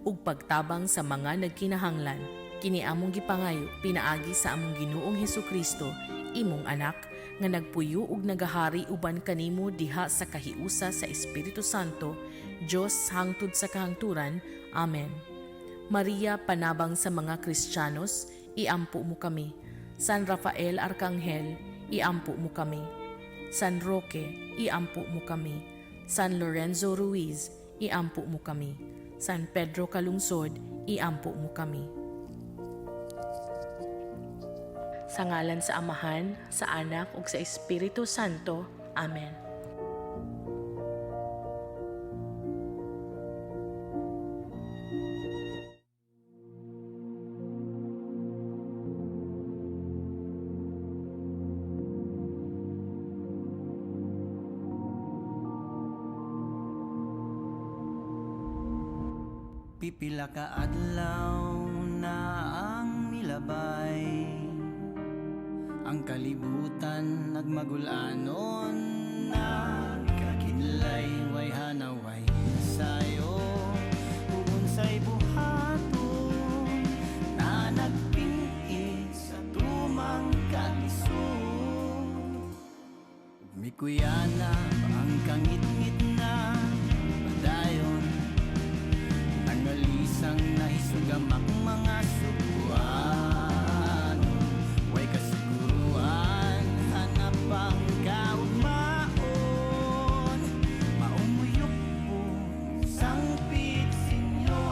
ug pagtabang sa mga nagkinahanglan. Kini among gipangayo pinaagi sa among Ginoong Hesukristo, imong anak, nga nagpuyo ug nagahari uban kanimo diha sa kahiusa sa Espiritu Santo, Dios hangtod sa kahangturan. Amen. Maria, panabang sa mga Kristiyanos, iampo mo kami. San Rafael Arcangel, iampo mo kami. San Roque, iampo mo kami. San Lorenzo Ruiz, iampo mo kami. San Pedro Calungsod, iampo mo kami. Sa ngalan sa Amahan, sa Anak ug sa Espiritu Santo. Amen. Pipila ka adlaw na ang milabay, ang kalibutan nagmagulanon, nagkakinlay, way hanaway sayo, unsay buhaton na nagpingit sa tumang kalisod. Mikuyana ang kangit-ngit na padayon, nangalisang nahisugamak mga subuan. Way kasiguruan, hanap ang kaugmaon, maumuyok po sangpit sinyo.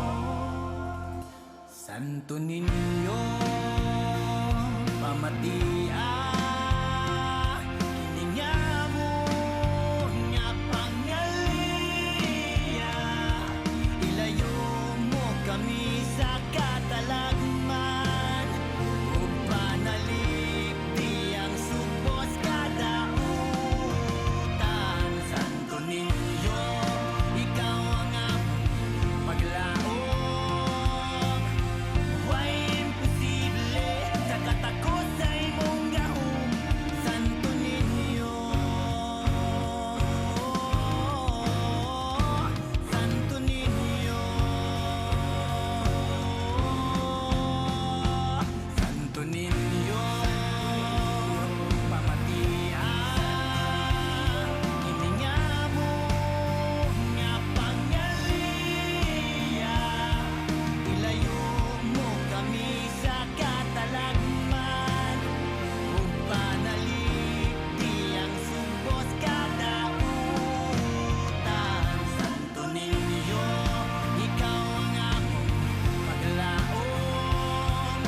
Santo Niño, pamatia, kiningamo nga pangaliya, ilayo mo kami sa katalagman, ug panalip tiyang subos kadautan. Santo Niño, ikaw ang among paglaom, way imposible sa katakot sa imong gahom. Santo Niño, Santo Niño, Santo Niño, pamatia, iningamo nga pangaliya, ilayo mo kami sa katalagman, ug panalig tiyang subos kadautan. Santo Niño, ikaw ang among paglaom,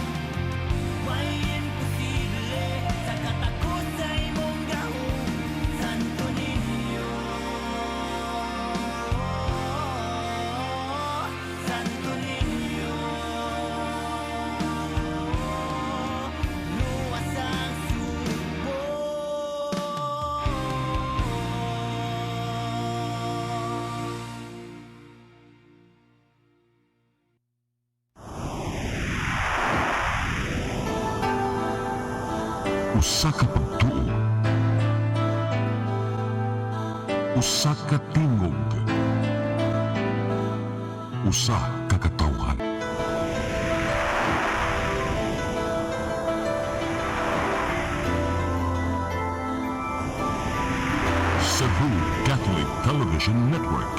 way imposible sa katakot sa imong gahom. Santo Niño, Santo Niño, luwas ang subo. Usa ka pagtuo, usa ka tingog, usa ka katawhan. Cebu Catholic Television Network.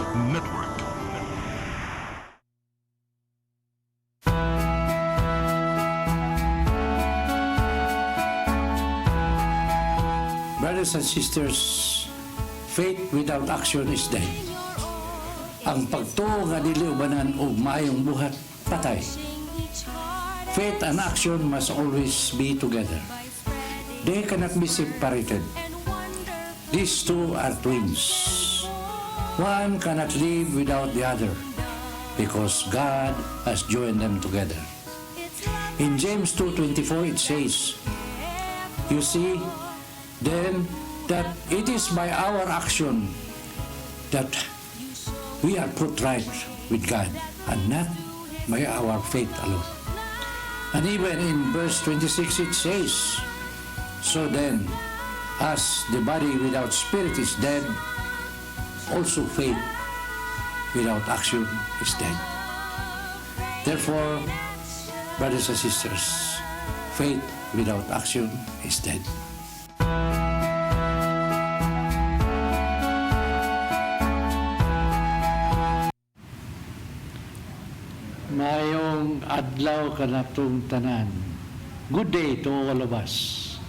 Brothers and sisters, faith without action is dead. Ang pagtuo nga dili ubanan og maayong buhat patay. Faith and action must always be together. They cannot be separated. These two are twins. One cannot live without the other because God has joined them together. In James 2:24 it says, "You see, then that it is by our action that we are put right with God and not by our faith alone." And even in verse 26 it says, "So then, as the body without spirit is dead, also faith without action is dead." Therefore, brothers and sisters, faith without action is dead. Mayong adlaw kanatong tanan. Good day to all of us,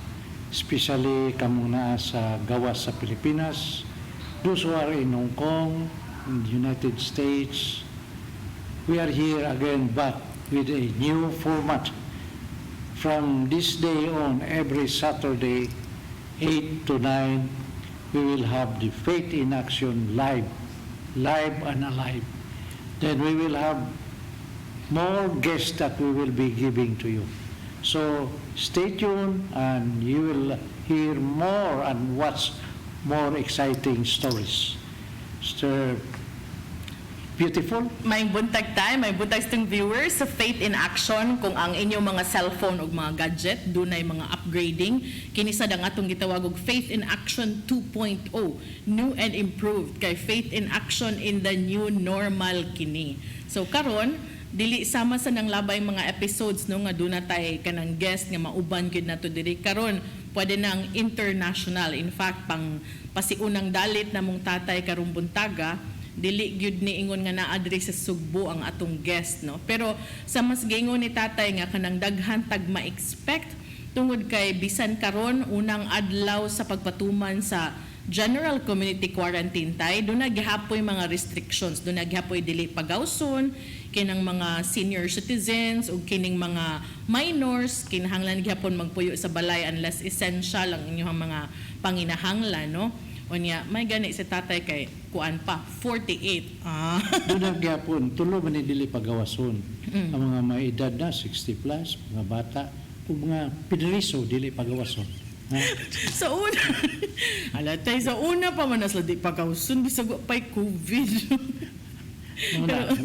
especially kamong naa sa gawas sa Pilipinas, those who are in Hong Kong, in the United States. We are here again back with a new format. From this day on, every Saturday, 8 to 9, we will have the Faith in Action live and alive. Then we will have more guests that we will be giving to you. So stay tuned and you will hear more and watch more exciting stories. Mr. Beautiful. May buntag tayo, may buntag itong viewers sa Faith in Action. Kung ang inyong mga cellphone o mga gadget, doon ay mga upgrading. Kinisad ang atong gitawag og Faith in Action 2.0, new and improved. Kay Faith in Action in the new normal kini. So karon dili sama sa nang labay mga episodes no nga doon na tayo kanang guest nga mauban gyud nato diri karon pwede nang international. In fact pang pasiunang dalit namong tatay karong buntaga dili gyud ni ingon nga naa diri sa Sugbo ang atong guest no. Pero sa mas gingon ni tatay nga kanang daghan tag ma-expect tungod kay bisan karon unang adlaw sa pagpatuman sa general community quarantine tay doon naghapoy mga restrictions, doon naghapoy dili pagawson kinang mga senior citizens o kining mga minors kinahanglan gyapon magpuyo sa balay unless essential ang inyong mga panginahanglan no. Unya may gani si tatay kay kuan pa 48 Doon gyapon tulo man ni dili pagawason. Ang mga may edad na 60 plus, mga bata ug mga pineriso dili pagawason. Ha? sa una alatay sa una pa man sila di pagawson bisag wa pay COVID.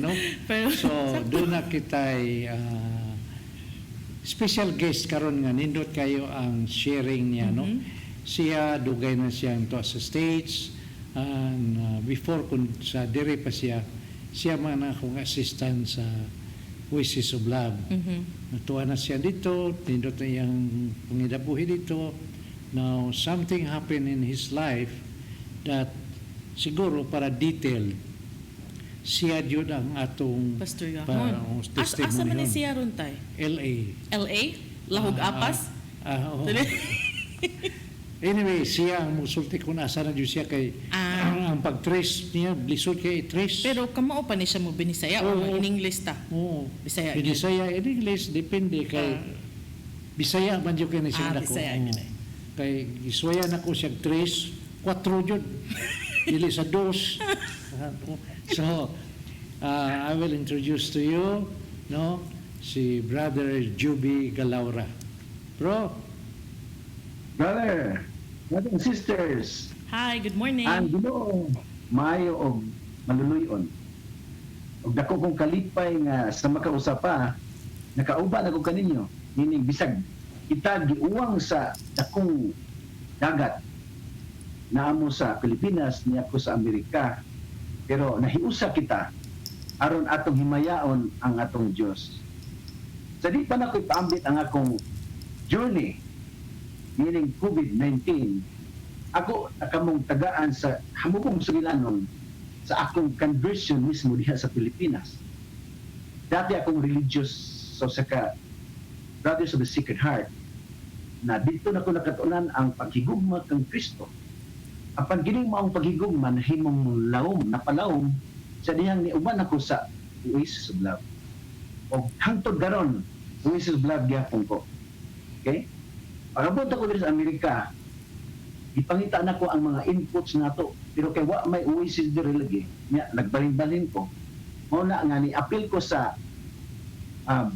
No? pero So doon na kitay special guest karon nga nindot kayo ang sharing niya no. Siya dugay na siya to sa States and before kun sa dire pa siya man akong assistant sa Voices of Love. Natuwa na siya dito, nindot na iyang pangidabuhi dito. Now something happened in his life that siguro para detailed siya jud ang atong Pastor parang Yahon. testimony Asa man ni hon. siya ron tay? LA. LA? Lahog Apas? Oo. Dili? Anyway, siya ang musulti ko nasa na jud siya kay ang pag-trace niya, lisod kay i-trace. Pero kamao pa ni siya mo binisaya o Oo. in English ta? Oo. Bisaya. Bisaya in English, depende kay Bisaya man jud kay ni siya dako. Bisaya Oo. gyud ay. Kay isuya na ko siya trace, 4 jud. Dili sa 2. So, I will introduce to you, no, si Brother Juby Galaura. Brother and sisters, Hi, good morning. ang Ginoo maayo og maluluyon. Og dako kong kalipay nga sa makausapa, nakauban ako kaninyo, meaning bisag kita giuwang sa dakong dagat naamo sa Pilipinas niya ko sa Amerika, pero nahiusa kita aron atong himayaon ang atong Dios. Sa di pa na ko'y paambit ang akong journey, meaning COVID-19, ako nakamong tagaan sa hamugong sugilanon sa akong conversion mismo diha sa Pilipinas. Dati akong religious, so saka Brothers of the Sacred Heart, na dito na ko nakatunan ang paghigugma kang Kristo. Apan gining maong paghigugma na himong lawom, napalawom sa dihang niuban ako sa Oasis of Love. O hangtod garon, Oasis of Love gyapon ko. Okay? Pagabot ako dito sa Amerika, ipangita na ko ang mga inputs nato, pero kay wa may Oasis dire lagi, nya nagbalin-balin ko. Mao na nga ni-appeal ko sa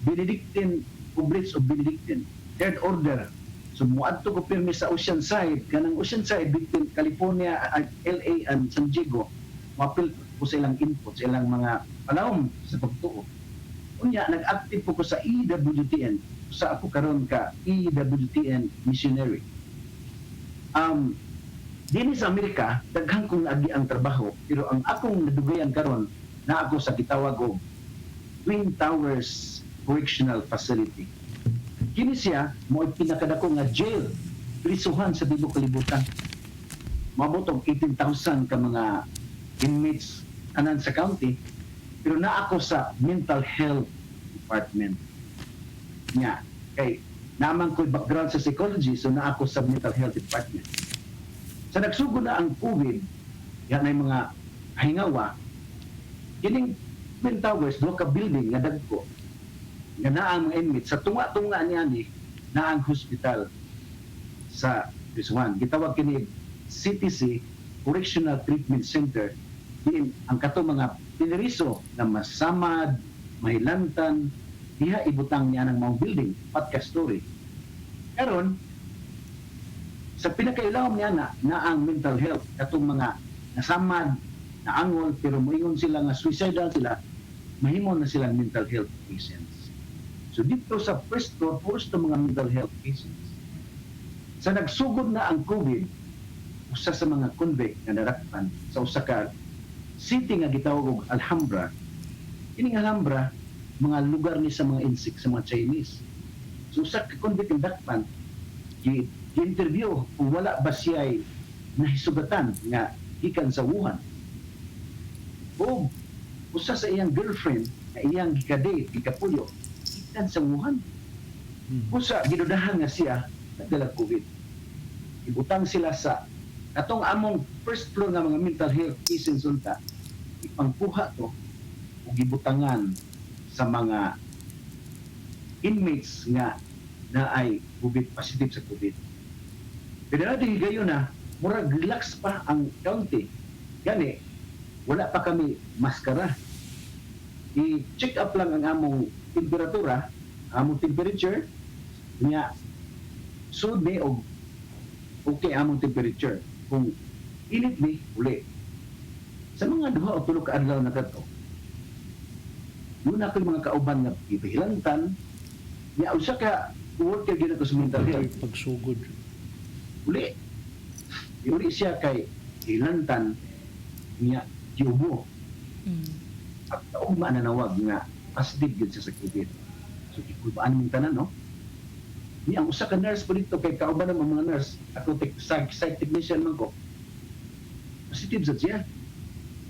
Benedictine, Oblits of Benedictine, third order. So muadto ko pirmi sa Oceanside, kanang Oceanside between California, LA and San Diego. Mapil ko sa ilang inputs, ilang mga palawom sa pagtuo. Unya nag-active ko sa EWTN, sa ako karon ka EWTN missionary. Dini sa Amerika, daghang kong naagi ang trabaho, pero ang akong nadugayan karon na ako sa gitawag og Twin Towers Correctional Facility. Kini siya mo pinakadako nga jail, prisuhan sa tibok kalibutan. Maabot og 18,000 ka mga inmates anan sa county, pero naa ako sa mental health department. Nya, kay naman ko background sa psychology, so naa ako sa mental health department. Sa nagsugod na ang COVID, yan ay mga hingawa, kining Twin Towers, duha ka building nga dagko, nga naa ang mga inmates, sa tunga-tunga niya ni, na ang hospital sa Rizwan. Gitawag kini CTC, Correctional Treatment Center, diin ang kato mga piniriso na masamad, mahilantan, diha ibutang niya ng mga building, patka story. Karon, sa pinakailawom niya na ang mental health, katong mga nasamad, naangol, pero moingon sila nga suicidal sila, mahimo na silang mental health patients. So dito sa first floor, puros na mga mental health patients. Sa nagsugod na ang COVID, usa sa mga convict nga narakpan sa usa ka city nga gitawag og Alhambra. Ining Alhambra, mga lugar ni sa mga insect sa mga Chinese. So usa ka convict nga dakpan, i-interview kung wala ba siya ay nahisugatan nga gikan sa Wuhan. O usa sa iyang girlfriend na iyang gikadate, gikapuyo, gikan sa Wuhan. Usa, ginudahan nga siya nagdala COVID. Ibutang sila sa atong among first floor nga mga mental health patients unta, ipangkuha to o gibutangan sa mga inmates nga na ay COVID, positive sa COVID. Pero natin gayon na, murag relax pa ang county. Gani, wala pa kami maskara. I-check up lang ang among temperatura, among temperature, niya, sud ni og okay among temperature. Kung init ni, uli. Sa mga duha o tulo ka adlaw na kato, yun ako yung mga kauban nga ipahilantan, niya usa ka worker gina ko sa mental health. Pagsugod. Uli. Uli siya kay hilantan niya giubo. At taugma na nawag nga positive yun siya sa COVID. So, ikulbaan mong tanan, no? Ni ang usa ka nurse po dito kay kauban ng mga nurse, ako psych technician man ko. Positive sa siya.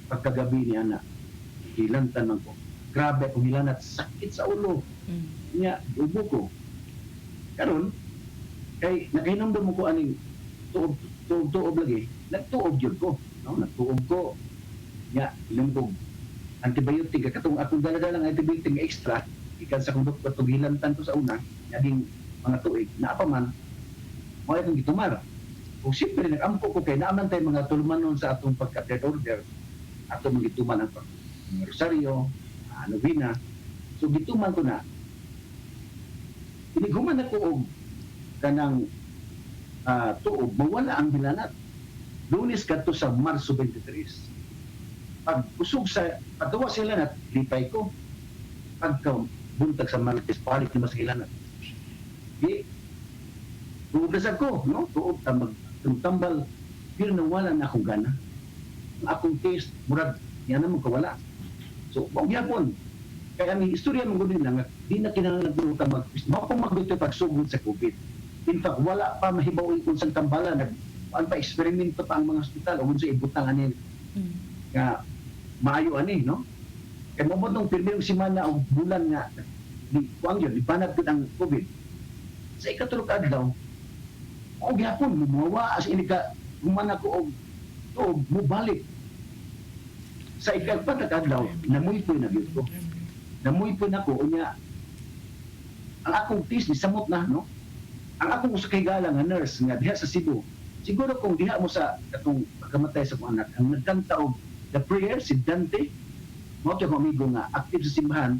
Pagkagabi niya na hilantan man ko. Grabe akong hilanat, sakit sa ulo. Niya, ubo ko. Karon, kay nakahinamdam mo ko aning tuob lagi, nagtuob yun ko. No? Nagtuob ko. Niya, ilumbog. Antibiotic, katong akong daladalang antibiotic nga extra, ikan sa kong doktor, itong hilantan ko sa una, naging mga tuig, naapaman, mo ay kong gitumar. Kung siyempre, nag-ampo ko kay naaman tayo mga tulumanon sa atong pagka-third order, atong gituman ang rosaryo, novena. So, gituman ko na. Iniguman ako og kanang tuog, mawala ang hilanat. Lunes kadto sa Marso 23. Pag usog sa paggawa sa hilanat, lipay ko. Pagka buntag sa Martes, palit naman sa hilanat. Di, tuog na sa ko, no? Tuog tambal, pero nawala na akong gana. Ang akong taste, murag, yan naman kawala. So, ang yapon, kaya ang istorya ng gunin lang, di na kinahanglan nagturuta mapamagdito pagsugod sa COVID. In fact, wala pa mahibaw kung saan tambala, ano pa, eksperimento pa ang mga hospital, o kung sa ibutang anin, nga maayo ani, no? Kaya mabot nung pirmirong simana o bulan nga, kuang yun, ibanat ko ang COVID. Sa ikatulog adlaw, o gyapon, lumawa, as ini ka, humana ko o mubalik. Sa ikagpatag adlaw, namuy po na ko. Namuy po na ko, unya, ang akong tis, samot na, no? Ang akong usakigala nga nurse, nga diha sa Cebu, siguro kung diha mo sa katong pagkamatay sa kong anak, ang nagkanta og The Prayer, si Dante, mo ito akong amigo nga, active sa simbahan,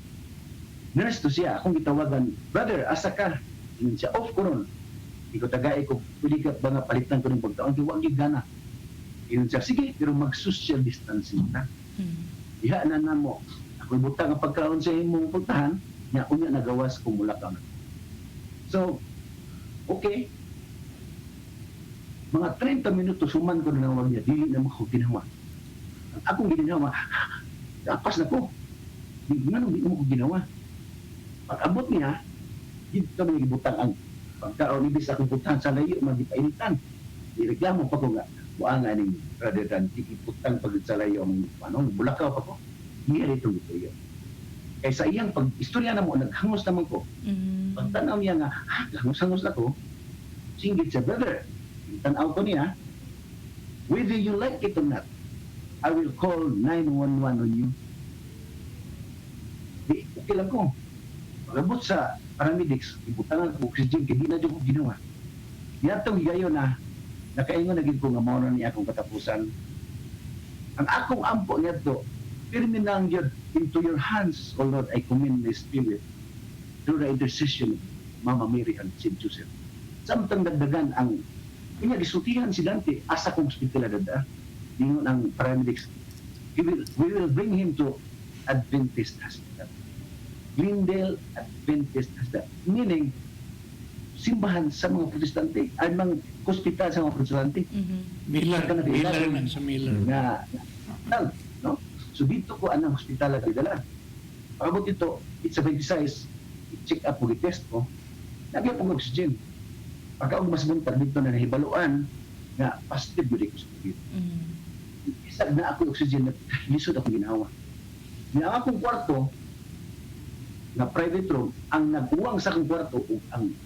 nurse to siya, akong gitawagan, brother, asa ka? Ingon siya, off ko ron. Iko tagay ko, pwede ka ba nga palitan ko ng pagtaon, kaya wag yung gana. Ingon siya, sige, pero mag-social distancing na. Diha na na mo, ako ibutang ang pagkaon sa imong pagtahan, niya unya nagawas kung mula ka na. So, okay. Mga 30 minutos human ko na nawag niya, dili na mo ako ginawa. Ang akong ginawa, dapas na ko. Di mo ko ginawa. Pag-abot niya, dito kami gibutang ang pagkaon ibis akong putahan sa layo, magipainitan. Ireklamo pa ko nga, buanga ning rather than ikiputang pag sa layo ang bulakaw pa ko. Niya dito ito yun. Kaya sa iyang pag-istorya na mo, naghangos naman ko. Pagtanaw niya nga, hangos na ko, singgit siya, brother, tanaw ko niya, whether you like it or not, I will call 911 on you. Di, okay lang ko. Pagabot sa paramedics, ibutangan ko oxygen, kaya di na dyan ko ginawa. Yatong higayo na, nakaingon na ko nga mawala niya akong katapusan. Ang akong ampo niya to, pirmi lang yun, into your hands, O Lord, I commend my spirit through the intercession of Mama Mary and St. Joseph. Samtang dagdagan ang gisutihan si Dante, asa kong hospital na dada, ingon ang paramedics, we will bring him to Adventist Hospital. Glendale Adventist Hospital. Meaning, simbahan sa mga protestante, ay mga hospital sa mga protestante. Miller man sa Miller. No? So dito ko anang hospital at idala. Pagabot ito, it's a 26, i-check up ko, i-test ko, nagyan pong oxygen. Pagka mas buntag dito na nahibaluan, na positive yun ko sa COVID. Isag na ako oxygen na lisod ako ginawa. Ginawa akong kwarto, na private room, ang nag-uwang sa akong kwarto, ang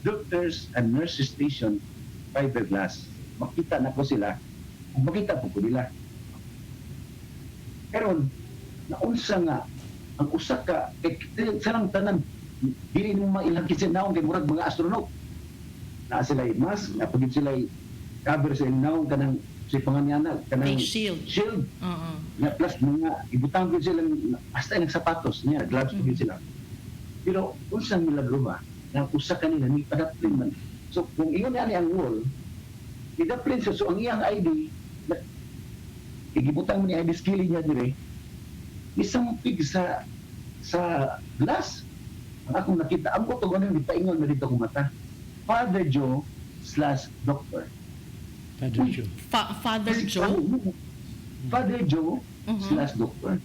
doctors and nurses station, fiberglass. Makita na ko sila, kung makita po ko nila. Pero, naunsa nga, ang usa ka, sarang tanan, dili mo mailang kisinaon kay murag mga astronaut. Na sila mas, napagid sila cover sa inaon kanang si panganyana, kanang Face shield. Na plus mga ibutang ko sila hasta ng sapatos niya, gloves ko sila. Pero unsang milagro ba, na usa kanila ni padaplin man. So kung ingon ani ang wall, idaplin siya, so ang iyang ID, igibutang mo ni ID skill niya dire, isang pig sa glass. Ang akong nakita, ang ko ito ganun, di paingon na dito kong mata. Father Joe / Doctor. Father Joe. Father Joe? Father Joe / Doctor.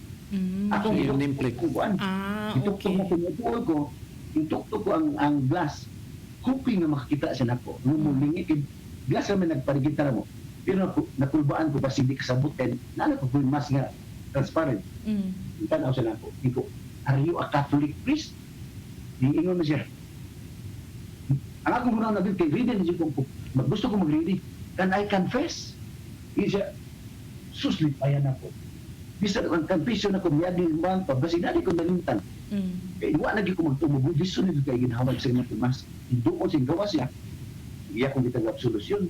Ako So, yung nameplate. Ituktok mo pinutuol ko, ituktok ko ang glass. Hoping na makakita siya nako. Ngumulingi, glass naman nagparigita na mo. Pero nakulbaan ko ba hindi kasabutin, nala ko po yung mask nga transparent. Tanaw siya nako. Iko, are you a Catholic priest? Iingon na siya. Ang akong muna na kay ready na siya kung gusto ko mag-ready. Can I confess? Siya, suslipayan ako. Bisa ang confession ako, miyadi naman pa, basi nadi ko nalintan. Kaya iwa lagi ko magtumubo, gusto nito kaya ginahawag sa inyo mas. Doon siyang gawa siya. Iya kong kitang absolusyon.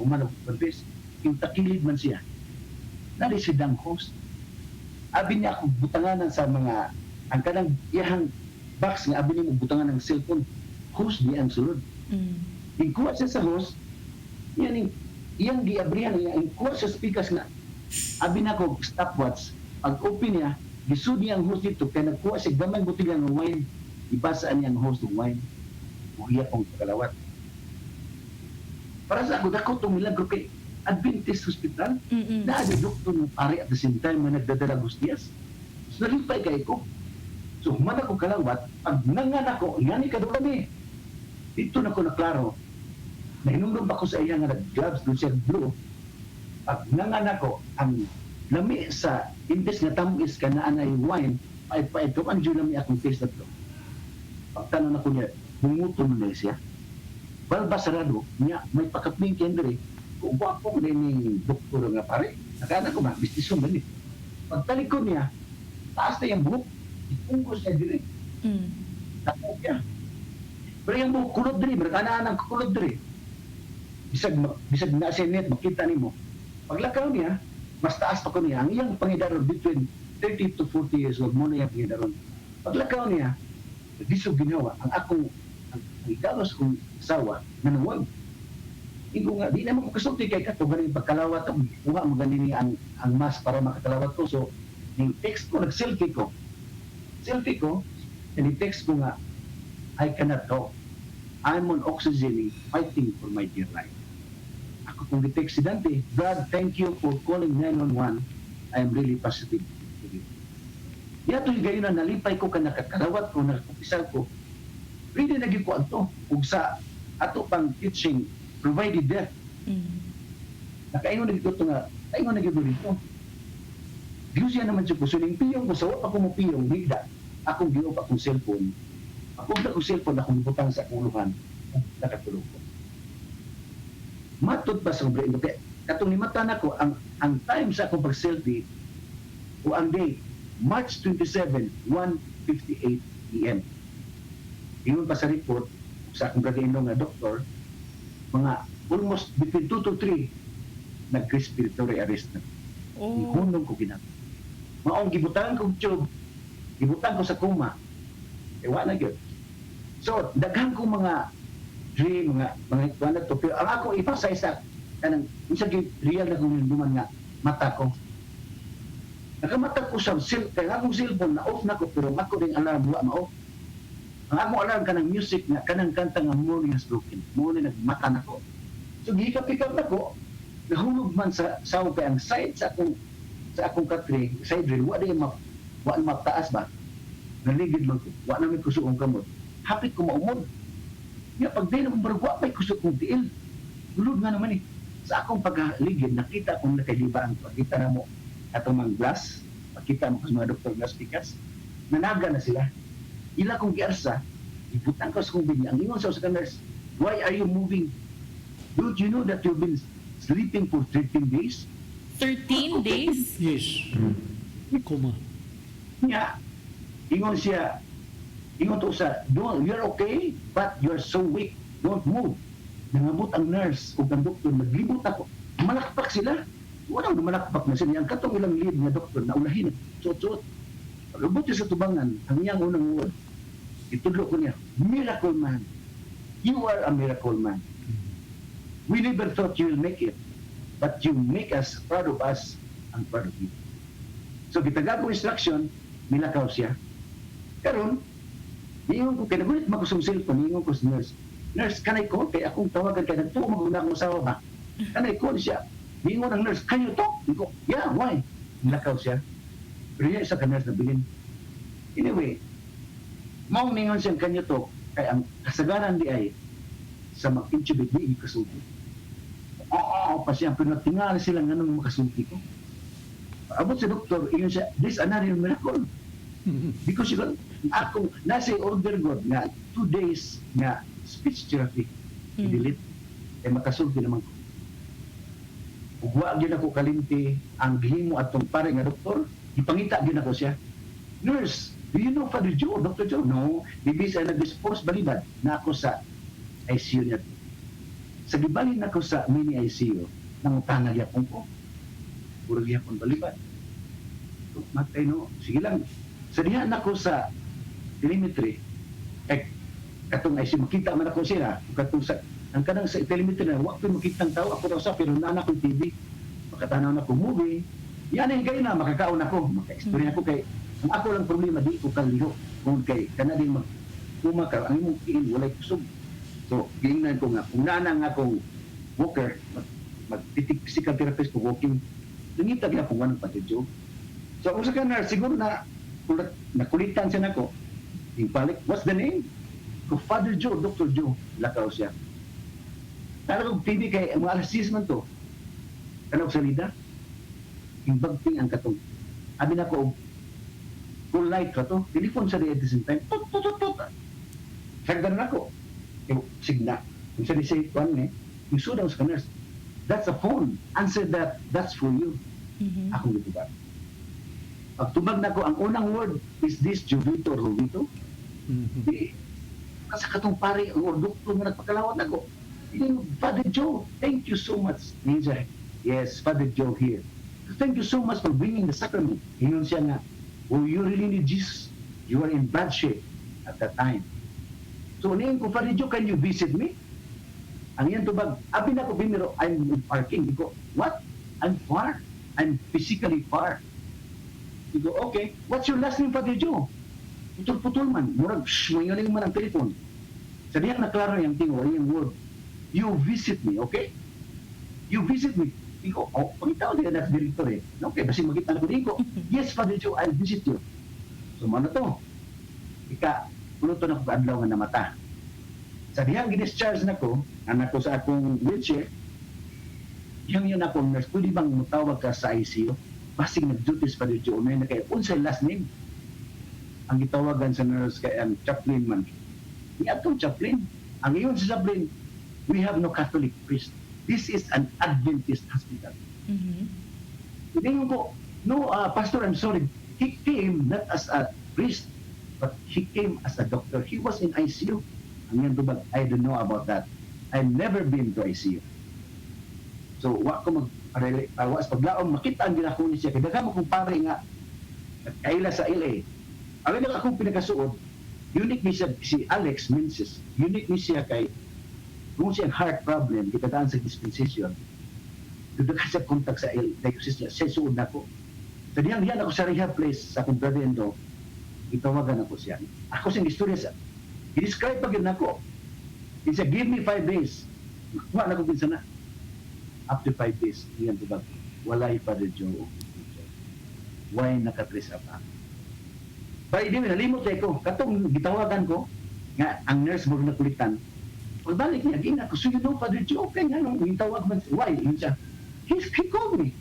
Umano ko confess. Yung takilid man siya. Nadi si Dang host. Abi niya ako butanganan sa mga, ang kanang iyahang box nga abi niya butangan ng cellphone. Host niya ang sulod. Yung kuha siya sa host, iyang giabrihan niya, yung kuha siya speakers nga, abi na ko stopwatch, pag open niya, gisud niya ang host dito, kaya nagkuha siya gamay butigan ng wine, ibasaan niya ang host ng wine, uhiya pong pakalawat. Para sa ako, dako itong milagro kay Adventist Hospital, na ada doktor ng pare at the same time, na nagdadala gustias. So, nalipay kay ko. So, human ako kalawat, pag nangan ako, yan ikadulan eh. Dito na ko naklaro, nahinumdum ako sa iya nga nag-gloves, doon siya blue. Pag nangan ako, ang lami sa imbes nga tamis ka na anay wine, pait-pait ko, ang dyan lami akong taste na to. Pagtanong ako niya, bumuto mo na siya. Balba sarado, niya, may pakapling kendere, kung wapo ko na yung doktor nga pare, nakana ko ba, bistisong ganit. Pagtalik ko niya, taas na yung buhok, ipungkos niya dire. Tapos niya. Pero yung buhok kulod dire, berkanaan ang kulod dire. Bisag na sinet, makita ni mo. Paglakaw niya, mas taas pa ko niya, ang iyang pangidaron between 30 to 40 years old, muna yung pangidaron. Paglakaw niya, di so ginawa, ang akong, ang ikalos kong asawa, nanuwag. Ingo nga, di naman ko kasulti kay Kato, galing pagkalawat ko, kuha mo ganin ang mask para makakalawat ko. So, yung text ko, nag-selfie ko, and i-text ko nga, I cannot talk. I'm on oxygen, fighting for my dear life. Ako kung i-text si Dante, God, thank you for calling 911. I am really positive. Yato yung gayon na nalipay ko ka nakakalawat ko, nakakupisal ko. Pwede na ko ato. Ug sa ato pang teaching, provided death. Nakaingon na dito nga, kaingon na dito dito. Diyos yan naman siya ko. So, yung piyong ko, sa wap ako mo piyong, bigda. Akong giop akong cellphone. Akong cellphone, akong butang sa kuluhan. Nakatulog ko. Matod pa sa brain. Kaya, katong limatan ako, ang time sa akong pag-selfie, o ang date, March 27, 1:58 p.m. Ingon pa sa report, sa akong brother-in-law nga doktor, mga almost between 2 to 3, nag-respiratory arrest na. Ihunong ko ginagawa. Maong gibutangan kong tube, gibutan ko sa kuma, wala yun. So, daghan ko mga dream, mga wala to, pero ang ako ipasay sa kanang isa real na kong hinduman nga mata ko. Nakamata ko sa kaya akong cellphone na off na ko, pero ako rin alarm wala ma-off. Ang akong alarm kanang music nga kanang kanta nga morning has broken. Morning nagmata na ko. So gikap-ikap na ko, nahulog man sa sawo kay ang side sa akong katri, side rail, wala maptaas ba? Naligid lang ko, wala namin kusuong kamot. Hapit ko maumod. Nga pag din akong barugwa, may kusog kong tiil. Gulod nga naman eh. Sa akong paghaligid, nakita kong nakilibaan ko. Nakita na mo atong mga glass, makita mo sa mga doktor glass pikas, nanaga na sila. Ila kong giarsa, ibutang ko sa kong bigla. Ang ingon sa nurse, why are you moving? Don't you know that you've been sleeping for 13 days? 13 days? Yes. Coma. Nga, ingon siya, ingon to sa, you're okay, but you're so weak. Don't move. Nangabot ang nurse o ang doktor, naglibot ako. Malakpak sila. Walang malakpak na sila. Ang katong ilang lead na doktor, naulahin. Suot-suot. Pagabot siya sa tubangan, ang iyang unang word, itudlo ko niya, miracle man. You are a miracle man. We never thought you will make it, but you make us proud of us and proud of you. So, gitagag ko instruction, milakaw siya. Karon, niingon ko, kinagulit makusong cellphone, niingon ko sa nurse. Nurse, kanay ko, kaya akong tawagan kaya nagtuo maguna akong asawa ba? Kanay ko siya. Niingon ang nurse, kanyo to? Niingon ko, yeah, why? Milakaw siya. Pero yan isa ka nurse na bilin. Anyway, maong ningon siyang kanyo to, kaya ang kasagaran di ay sa mag-intubate di ikasuti. Oo, pa siya, pero natingali sila nga nung makasuti ko. Abot sa doktor, ingon siya, this is another miracle. Because ako, nasa order God nga 2 days nga speech therapy, i-delete, eh makasulti naman ko. Ugwa gyud ako kalimti ang gihimo atong pare nga doktor, ipangita gyud ako siya. Nurse, do you know Father Joe, Dr. Joe? No, bibi sa nag-dispose balibad na ako sa ICU niya. Sa gibalin ako sa mini ICU, nangutana gyapon ko. Puro gyapon balibad. So, matay no, sige lang. Sa diha nako sa telemetry, katong ICU, makita man ako sila, katong sa ang kanang sa telemetry na wa ko makitang tao ako daw sa pero nana ko TV makatanaw na ko movie yan ay gay na makakaon ako maka-experience ako kay ang ako lang problema di ko kaliho kung kay kanading kumaka ang imong kiin walay kusog so gingnan ko nga kung nana nga akong walker magtitik physical therapist ko walking nangita gyud ako wanang patidyo so usa ka na siguro na nakulitan siya nako ibalik what's the name ko Father Joe Dr. Joe lakaw siya. Talagang TV kay mga alas man to. Kanang salida. Imbagting ang katong. Abi na ko full light ka to. Telephone sa at the same time. Tut tut tut tut. Sagdan na ko. Signa. Kung sa say one eh. Yung sudaw sa nurse. That's a phone. Answer that. That's for you. Ako dito ba? Pag tubag na ko, ang unang word is this Jovito or Jovito. Kasi katong pare o doktor nga nagpakalawat ako. Father Joe, thank you so much. Ninja, yes, Father Joe here. Thank you so much for bringing the sacrament. Ingon siya nga, oh, you really need Jesus. You are in bad shape at that time. So, niyan ko, Father Joe, can you visit me? Ang yan tubag, abi na ko bimiro, I'm in parking. Di ko, what? I'm far. I'm physically far. Di ko, okay, what's your last name, Father Joe? Putol-putol man. Murag, mayroon man ang telephone. Sa diyan naklaro yung tingo, yung word. You visit me, okay? You visit me. Iko, oh, pagkitaw din na director eh. Okay, basi makita ko. Iko, yes, Father Joe, I'll visit you. So ano to? Puluto na ko adlaw nga namata. Sa dihang gidischarge na ko, anak ko sa akong wheelchair, yung yun akong nurse, pwede bang mutawag ka sa ICU? Basig nag-duties pa dito, may na kayo, unsay last name? Ang gitawagan sa nurse kay ang chaplain man. Ni atong chaplain. Ang iyon sa chaplain, we have no Catholic priest. This is an Adventist hospital. Hindi ko, no, Pastor, I'm sorry. He came not as a priest, but he came as a doctor. He was in ICU. Ang yan tubag, I don't know about that. I've never been to ICU. So, wa ko was paglaom, makita ang ginako ni siya. Kaya mo kung pare nga, kaila sa LA. Ang nga akong pinagasuod, unique ni siya, si Alex Menses, unique ni siya kay, kung siyang heart problem, kita daan sa dispensation, doon ka siya contact sa diocese niya, siya suod na ko. So, diyan ako sa rehab place sa akong brother-in-law, itawagan ako siya. Ako siyang istorya sa, i-describe pa gina ako. He said, give me 5 days. Nakuha na ko pinsa na. After 5 days, iyan diba, walay pa rin Joe. Why nakatrace up ako? By the way, nalimot ko. Katong gitawagan ko, nga ang nurse mo nakulitan, pagbalik niya, gina ko, so you know, Father Joe, okay nga, nung tawag man, why? Yun siya, he called me.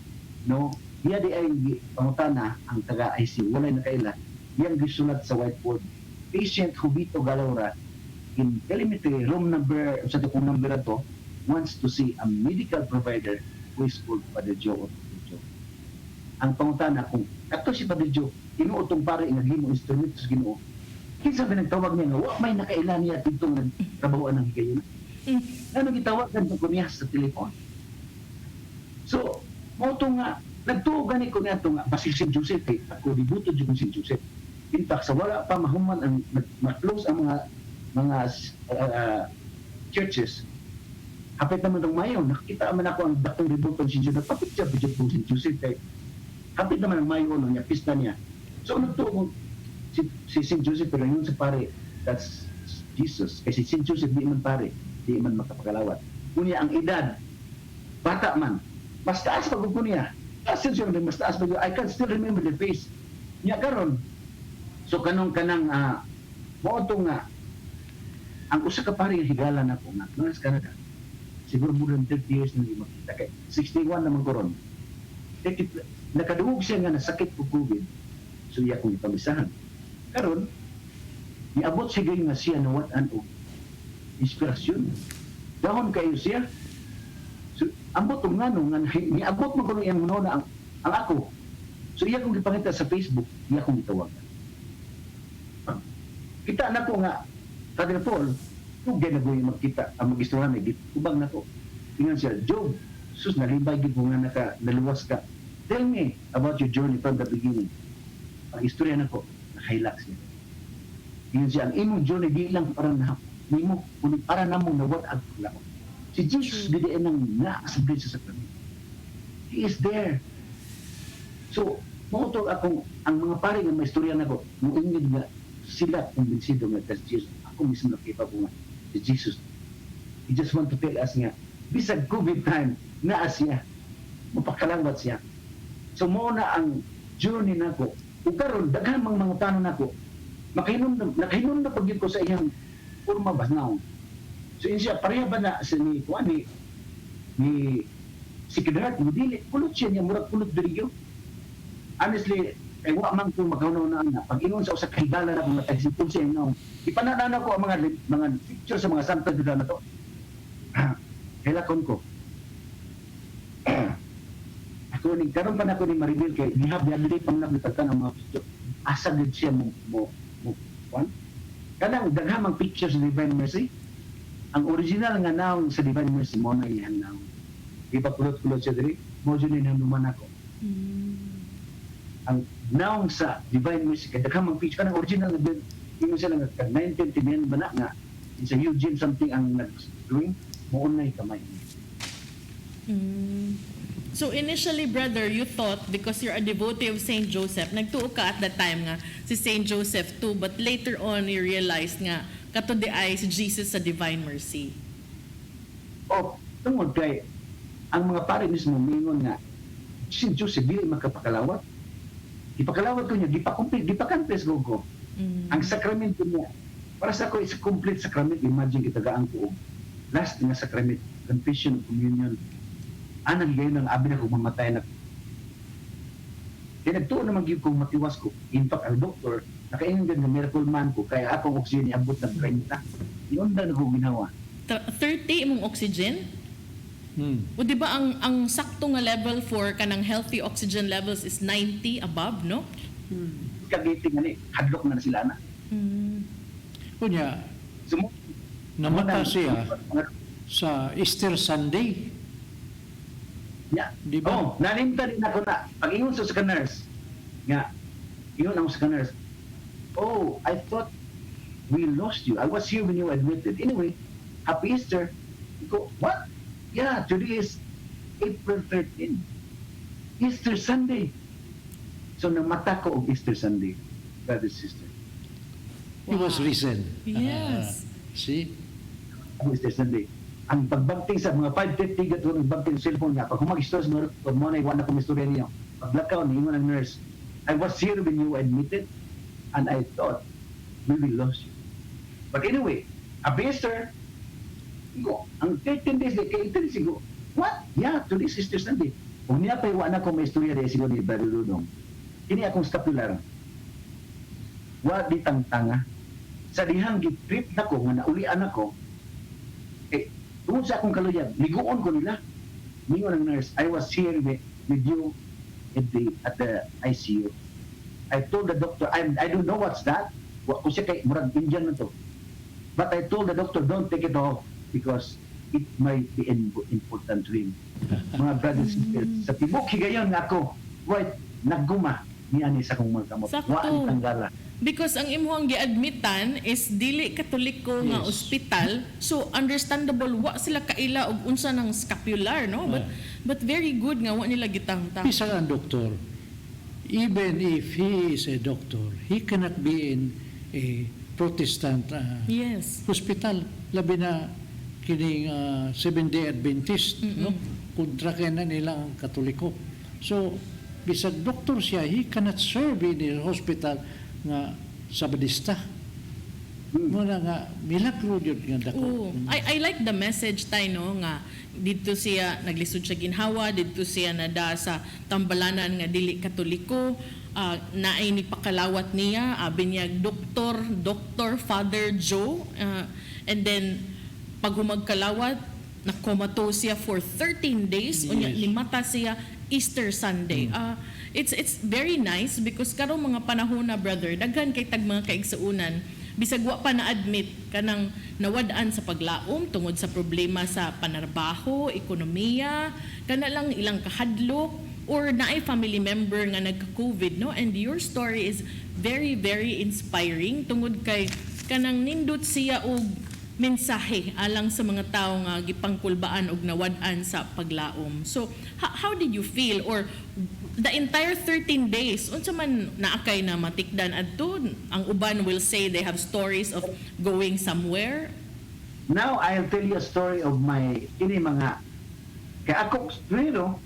No, iya di ay pangutana ang taga-ICU, walay nakaila. Yan gisulat sa whiteboard. Patient Jubito Galaura in telemetry room number, sa tukong number to, wants to see a medical provider who is called Father Joe or Father Joe. Ang pangutana kung ato si Father Joe, inuotong pare inagimo instrumento sa Ginoo. Kinsa ba nagtawag niya nga, wa may nakailan niya itong nagtrabahoan ng higayon. Ano gitawagan ko niya sa telepon. So, mo to nga, nagtuo gani ko niya to nga, basil si Joseph, eh, ako dibuto dyan si Joseph. In fact, sa wala pa mahuman ang ma-close ang mga churches, hapit naman ng Mayo, nakita naman ako ang batong ributon si Joseph, napapicture pa dyan si Joseph, eh, hapit naman ng Mayo, niya, pista niya. So, nagtuo si St. Joseph, pero yun sa pare, that's Jesus. Kasi St. Joseph, di man pare, di man makapagalawat. Kunya ang edad, bata man, mas taas pag ko niya. Mas taas pag I can still remember the face. Niya karon. So kanang moto nga ang usa ka pare nga higala na ko nga sa Canada. Siguro more than 30 years na hindi makita kay 61 naman ko ron. Nakadungog siya nga nasakit po COVID. So iya kong ipamisahan. Karon niabot siya nga siya na what and inspirasyon. Dahon kayo siya. So ambot nga nung niabot mo ko yung muna ang ako. So iya kong ipangita sa Facebook, iya kong itawagan. Kita na ko nga, Father Paul, kung ganagoy magkita, ang mag-istorya na, ubang na ko. Tingnan siya, Job, sus, nalibay gid mo nga naluwas ka. Tell me about your journey from the beginning. Ang istorya na ko, nakahilax niya. Tingnan siya, ang imong journey, di lang para na, nimo, kundi para na mo nawat ang paglaon. Si Jesus, bidiin ng naasabrin sa sakramento. He is there. So, mauto akong, ang mga pare nga may istorya na ko, muingid nga, sila kumbinsido nga kasi Jesus. Ako mismo nakita ko nga si Jesus. He just want to tell us nga, bisag COVID time, naa siya. Mapakalawat siya. So muna ang journey na ko. Kung karon daghan mga tanong na ko, nakahinom na pag ko sa iyang forma ba now. So yun siya, pareha ba na sa ni si Kidhart, dili, kulot siya niya, murag kulot diriyo. Honestly, kay wa man ko magkaunaw na pag ingon sa usa ka higala na kung matagsimpon siya no ipanana ko ang mga picture sa mga santo dito na to hilakon ko ako ni karon pa na ko ni ma-reveal kay we have the ability pang nakita ang mga picture asa gid siya mo one kanang daghamang picture sa Divine Mercy ang original nga naong sa Divine Mercy mo na yan naong iba kulot-kulot siya diri mo jud ni naman ako ang naong sa Divine Mercy kaya daghang picture kanang original na din yung sila nga 1910 ba na nga sa Eugene something ang nag-doing mo unay kamay. So initially, brother, you thought because you're a devotee of Saint Joseph, nagtuo ka at that time nga si Saint Joseph too, but later on you realized nga kato di ay si Jesus sa Divine Mercy. Tungod kay ang mga pare mismo mingon nga si Joseph dili makapakalawat. Ipakalawat ko niya, gipa-confess ko. Ang sakramento niya, para sa ako, is a complete sacrament. Imagine, itagaan ko. Last nga sacrament, confession, communion. Anang gayon ang abi na kung mamatay na. Kaya nagtuon naman yun kung matiwas ko. In fact, ang doktor, nakaingan din ng miracle man ko, kaya akong oxygen iabot ng 30. Yun na ko ginawa. 30 imong oxygen? O di ba ang sakto nga level for kanang healthy oxygen levels is 90 above, no? Kagiting nga ni, hadlok na sila na. Kunya, Sumo, namata siya sa Easter Sunday. Yeah. Di ba? Oh, nalimta din ako na. Pag-ingon sa scanners, nga, ingon ang scanners, oh, I thought we lost you. I was here when you admitted. Anyway, happy Easter. Go, what? Yeah, today is April 13. Easter Sunday. So, namata ko og Easter Sunday, brother and sister. He was risen. Yes. See? Ang Easter Sunday. Ang pagbangting sa mga 5:50 gato ng banting cellphone niya, pag humagistos mo, pag mo na iwan na kong istorya niyo, paglakaw ni ingon ang nurse, I was here when you admitted and I thought we will lose you. But anyway, happy Easter. Go, ang 13 days kay ito sigo. What? Yeah, today is Easter Sunday. Kung niya pa iwan na kong may istorya dahil sigo ni Brother Ludong, kini akong scapular. Wa di tangtanga. Sa dihang gitrip na ko, nga naulian ako, tungod sa akong kaluyag, liguon ko nila. Mingon ang nurse, I was here with you at the ICU. I told the doctor, I don't know what's that. Kung siya kay murag Indian na to. But I told the doctor, don't take it off because it might be important to him. Mga brothers and sisters, sa tibok higayon nga ako, wait, nagguma niya ni sa kong mga kamot. Sakto. Wa ang tanggala. Because ang imuhang giadmitan is dili katoliko nga Yes. ospital, so understandable wa sila kaila og unsa ng scapular, no? But very good nga wa nila gitangtang. Isa ang doktor. Even if he is a doctor, he cannot be in a Protestant Yes. hospital. Labi na kining Seventh-day Adventist, no? Kontra kaya na nila ang Katoliko. So, bisag doktor siya, he cannot serve in a hospital nga Sabadista. Muna nga, milagro yun nga dako. Oo. I like the message tayo, no, nga dito siya naglisod siya ginhawa, dito siya nada sa tambalanan nga dili katoliko, naay ni pakalawat niya, binyag Dr. Father Joe, and then pag humagkalawat, nakomato siya for 13 days, unya Yes. nimata siya Easter Sunday. It's very nice because karong mga panahon na, brother, daghan kay tag mga kaigsaunan, bisag wa pa na-admit kanang nawad-an sa paglaom tungod sa problema sa panarbaho, ekonomiya, kana lang ilang kahadlok, or naay family member nga nagka-COVID, no? And your story is very, very inspiring tungod kay kanang nindot siya og mensahe alang sa mga tao nga gipangkulbaan og nawad-an sa paglaom. So, how did you feel, or the entire 13 days, unsa man naakay na matikdan adto? Ang uban will say they have stories of going somewhere. Now, I'll tell you a story of my, ini mga, kaya ako, pero,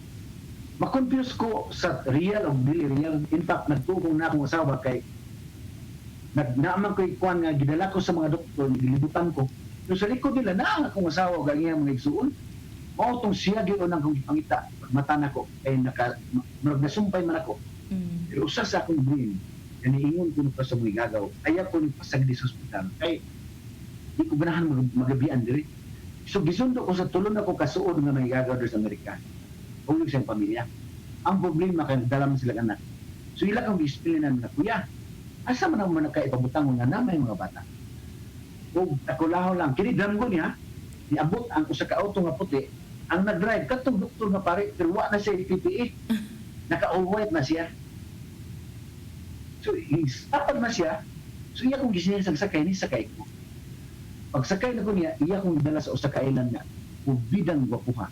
makonfuse ko sa real o dili real. In fact, nagtugong na akong asawa kay, naaman ko ikuan nga, gidala ko sa mga doktor, gilibutan ko. Pero sa likod nila, akong asawa, ganyan mga igsuon. Mao tong siya gyud ang kong ipangita. Mata na ko, ay nagasumpay man ako. Pero usa sa akong dream, kaniingon ko pa sa mga gagaw, ayaw ko ni pasagdi sa ospital. Kay, di ko ganahan magabian diri. So gisundo ko sa tulon ako kasuod nga may gagaw sa Amerika. Ug sa pamilya. Ang problema kay dalam sila anak. So ila kang disiplinan na kuya. Asa man ang nakaipabutang nga na may mga bata. Ug takulaho lang kini damgo niya. Niabot ang usa ka auto nga puti. Ang nag-drive katong doktor nga pare pero wa na siya PPE. Naka-all white na siya. So tapad na siya. So iya kong gisingin sa sakay ni sakay ko. Pagsakay na ko niya, iya kong dala sa usa ka island nga. Ubidang gwapuha.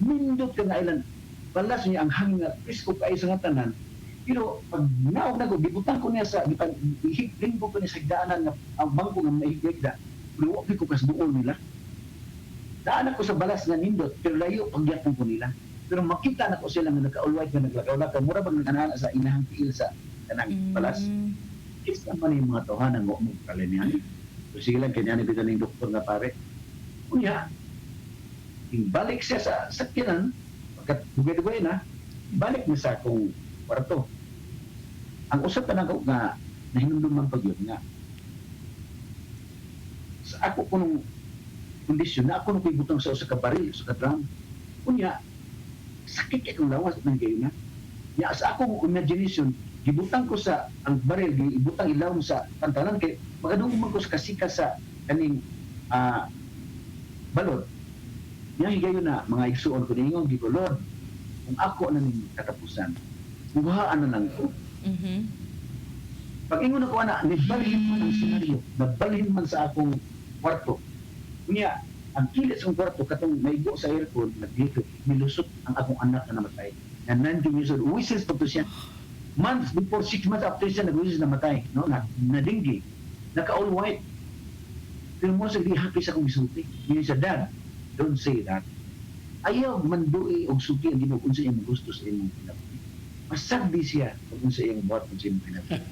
Mindot ka nga island. Balas niya ang hangin nga presko kayo sa nga tanan. Pero pag naog na ko, gibutan ko niya sa, ihigling ko niya sa higdaanan nga, ang bangko nga maihigda. Pero wag ko kasbuol nila. Daan ako sa balas nga nindot, pero layo pagyakong ko nila. Pero makita na ko sila nga nagka-all white nga naglakaw-lakaw. Mura bang nag-anana sa inahang tiil sa kanang balas. It's naman yung mga tohanan mo kalinihan. So sige lang, kanya ni ng doktor nga pare. Kunya, balik siya sa sakyanan, pagkat bugay-dugay na, balik na sa akong kwarto. Ang usap pa na ako nga, nahinumduman pag yun nga. Sa ako ko nung kondisyon na ako nung butang sa usa ka baril, sa kadram. Kunya, sakit kay kong lawas ng gayon na. Ya, sa akong imagination, gibutang ko sa ang baril, gibutang ilawom sa pantalan kay magadungman ko sa kasika sa kaning balod. Nya higayon na mga igsuon ko ningon gi ko, Lord, kung ako na ning katapusan, buhaan na lang ko. Pag ingon ako ana, nibalhin man ang senaryo, nabalhin man sa akong kwarto. Kunya, ang kilit sa akong kwarto, katong maigo sa aircon, nagdito, nilusot ang akong anak na namatay. Na 19 years old, whistles pa to siya. Months before, 6 months after siya, nag-whistles namatay. No? Nadinggi. Naka-all white. Pero mo sa happy sa akong isulti. Yun sa dad, don't say that. Ayaw mandu'i og suki ang Ginoo kung sa iyong gusto sa iyong pinabuhi. Masagdi siya kung sa iyong buhat kung sa iyong pinabuhi.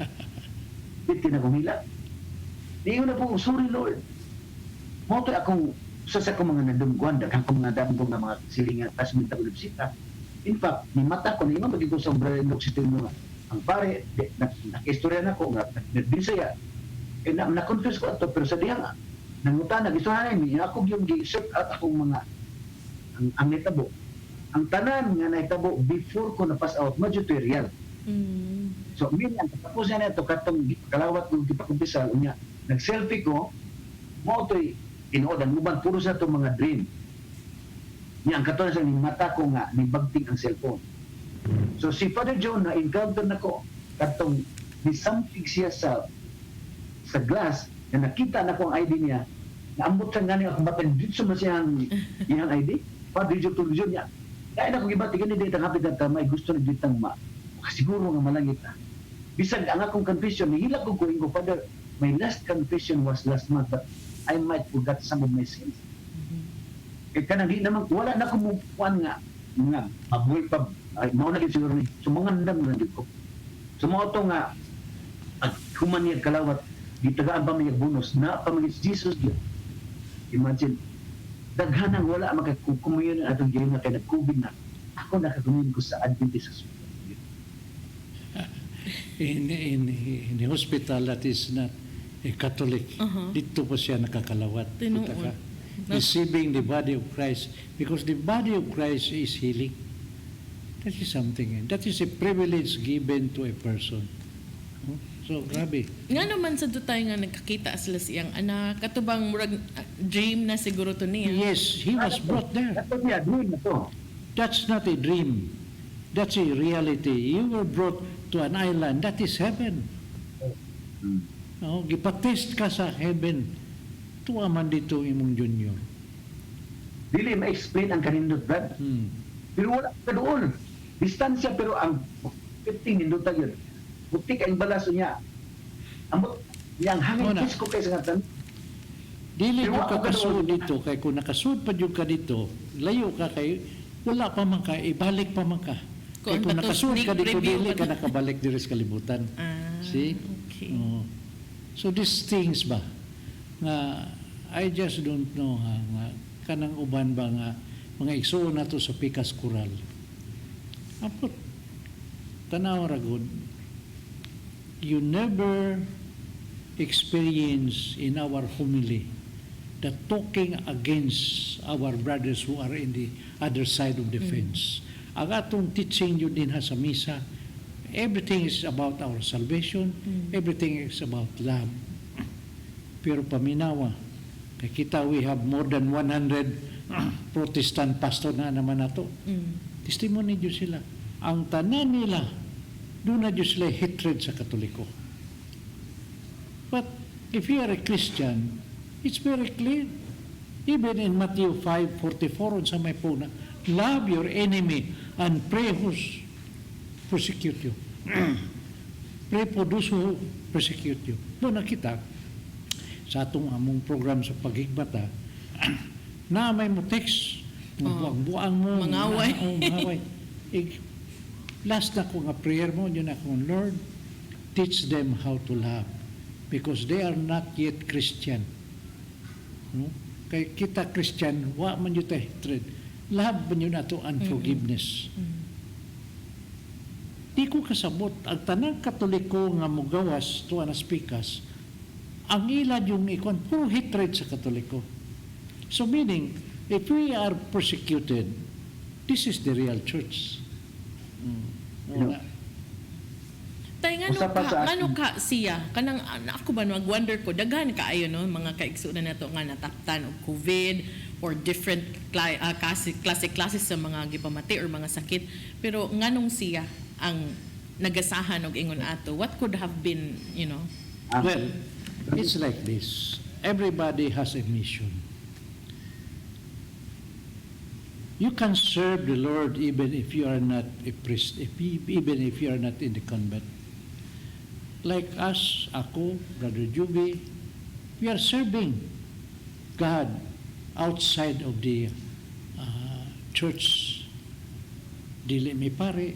Hindi na kumila. Niyo na po, sorry Lord. Mo to akong sa akong mga nadungguan, daghang kong mga damgong na mga silingan, tas minta ko libsita. In fact, ni mata ko, ni ima magiging sombra ng oxyteno nga. Ang pare, nakistorya na ko nga, nagbisaya. Na-confess ko ito, pero sa diya nga, nangutan, nag-istorya na ako yung gi-search out akong mga, ang naitabo. Ang tanan nga naitabo, before ko na-pass out, majuterial. So, ang katapusan na ito, katong kalawat ko, di pa kumpisal, nag-selfie ko, mo ito'y inood, ang uban, puro sa itong mga dream. Niya, ang katulad sa mata ko nga, nibagting ang cellphone. So, si Father John, na-encounter na ko, katong nisampig siya sa glass, na nakita na ko ang ID niya, naambot siya nga niya, kung ba't dito mo siya ang ID, Father John, Father John niya. Kaya na kung iba, tignan niya dito, hapit na may gusto na dito makasiguro nga malangit na. Bisag ang akong confession, nihila ko ko, Father, my last confession was last month, but I might forgot some of my sins. Kaya kanang di naman, wala na kumupuan nga mabuhay pa, ay, mauna din siguro ni, sumangandam na din ko. Sumato nga, at humaniyag kalawat, gitagaan pa may bonus, na pamagis Jesus yun. Imagine, daghanang wala makakumuyon na atong gawin na kaya nag-COVID na, ako nakakumuyon ko sa Adventist. In the hospital that is not a Catholic, dito po siya nakakalawat. Tinuod. Kita ka? Receiving the body of Christ, because the body of Christ is healing. That is something. That is a privilege given to a person. So, grabe. Nga naman sa dutay nga nagkakita sila siyang anak, katubang murag dream na siguro to niya. Yes, he was brought there. Ito niya, dream na to. That's not a dream. That's a reality. You were brought to an island. That is heaven. Gipatest ka sa heaven. Tuwa man dito imong junior. Dili ma-explain ang kanindot, Brad. Pero wala ka doon. Distansya, pero ang 15 nindot yun. Butik ang balaso niya. Amot, yang hangin Una. kiss ko kayo sa ngatan. Dili Pero mo ka ako kasud kadoon. dito. Kay kung nakasud pa dyan ka dito, layo ka kay, wala pa man ka, ibalik pa man ka. Kay Kung kung tato nakasud ka sneak dito, preview dili pa ka na. nakabalik diri sa kalibutan. See? Okay. Oo. So these things ba, nga, I just don't know ha, nga, kanang uban ba nga, mga igsoon na to sa Pikas Coral. Apot, tanaw ragod, you never experience in our homily the talking against our brothers who are in the other side of the fence. Ang atong teaching yun din ha sa misa, everything is about our salvation, everything is about love. Pero paminawa, kay kita we have more than 100 Protestant pastor na naman nato. Testimony Diyos sila. Ang tanan nila, doon na Diyos sila hatred sa Katoliko. But if you are a Christian, it's very clear. Even in Matthew 5:44 sa may puna, love your enemy and pray who's persecute you. Pray for those who persecute you. Doon na kita, sa atong among program sa paghigmata, na may mo text, buang mo, Mangaway. mangaway. Last na ko nga prayer mo, yun ako, Lord, teach them how to love because they are not yet Christian. No? Kay kita Christian, wa man yun tayo hatred. Love man yun ato unforgiveness. Di ko kasabot, ang tanang Katoliko nga mugawas to anas pikas, ang ila yung ikon, puro hatred sa Katoliko. So meaning, if we are persecuted, this is the real church. Wala. Tay ngano Usa pa ka, sa- ngano ka siya kanang ako ba mag-wonder ko daghan kaayo no mga kaigsunan nato nga nataptan og COVID or different klase sa mga gipamati or mga sakit pero nganong siya ang nagasahan og ingon ato what could have been Well, it's like this. Everybody has a mission. You can serve the Lord even if you are not a priest, even if you are not in the convent. Like us, ako, Brother Juby, we are serving God outside of the church. Dili mi pare,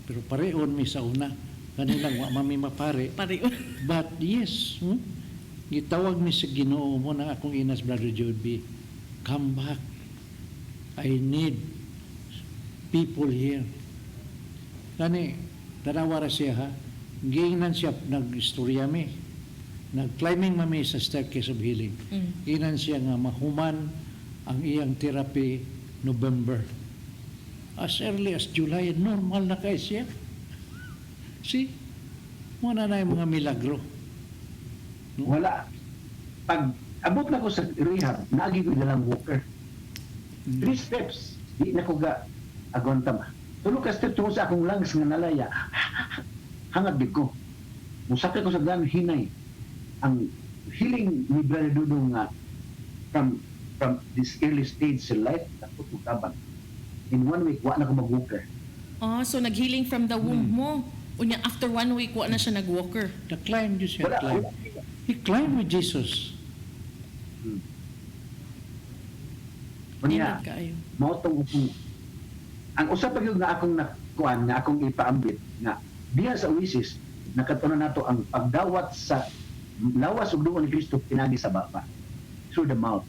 pero pareon mi sa una. Kanilang wa mami mapare. pareon. But yes, gitawag mi sa Ginoo mo na akong inas, Brother Juby, come back. I need people here. Kani, tarawara siya ha, giingnan siya, nag-istorya mi, nag-climbing mami sa staircase of healing. Giingnan siya nga mahuman ang iyang therapy November. As early as July, normal na kay siya. See? Muna na yung mga milagro. Wala. Pag abot na ko sa rehab, naagi ko dalang walker. 3 steps, di na ko ga agonta ma. Tulog ka step tungkol sa akong lungs nga nalaya. Hangad di ko. Musakay ko sa gan hinay. Ang healing ni Brother Dudong nga from this early stage sa life, ako tukaban. In 1 week, wa na ko mag-walker. Oh, so naghealing from the womb mo. Unya after 1 week wa na siya nag-walker. Na-climb yun siya. Wala. Climb. He climbed with Jesus. Unya, Ingat kaayo. mautong ang usap pa gyud nga akong nakuan nga akong ipaambit nga diha sa Oasis nakatunan nato ang pagdawat sa lawas ug dugo ni Kristo pinagi sa baba through the mouth.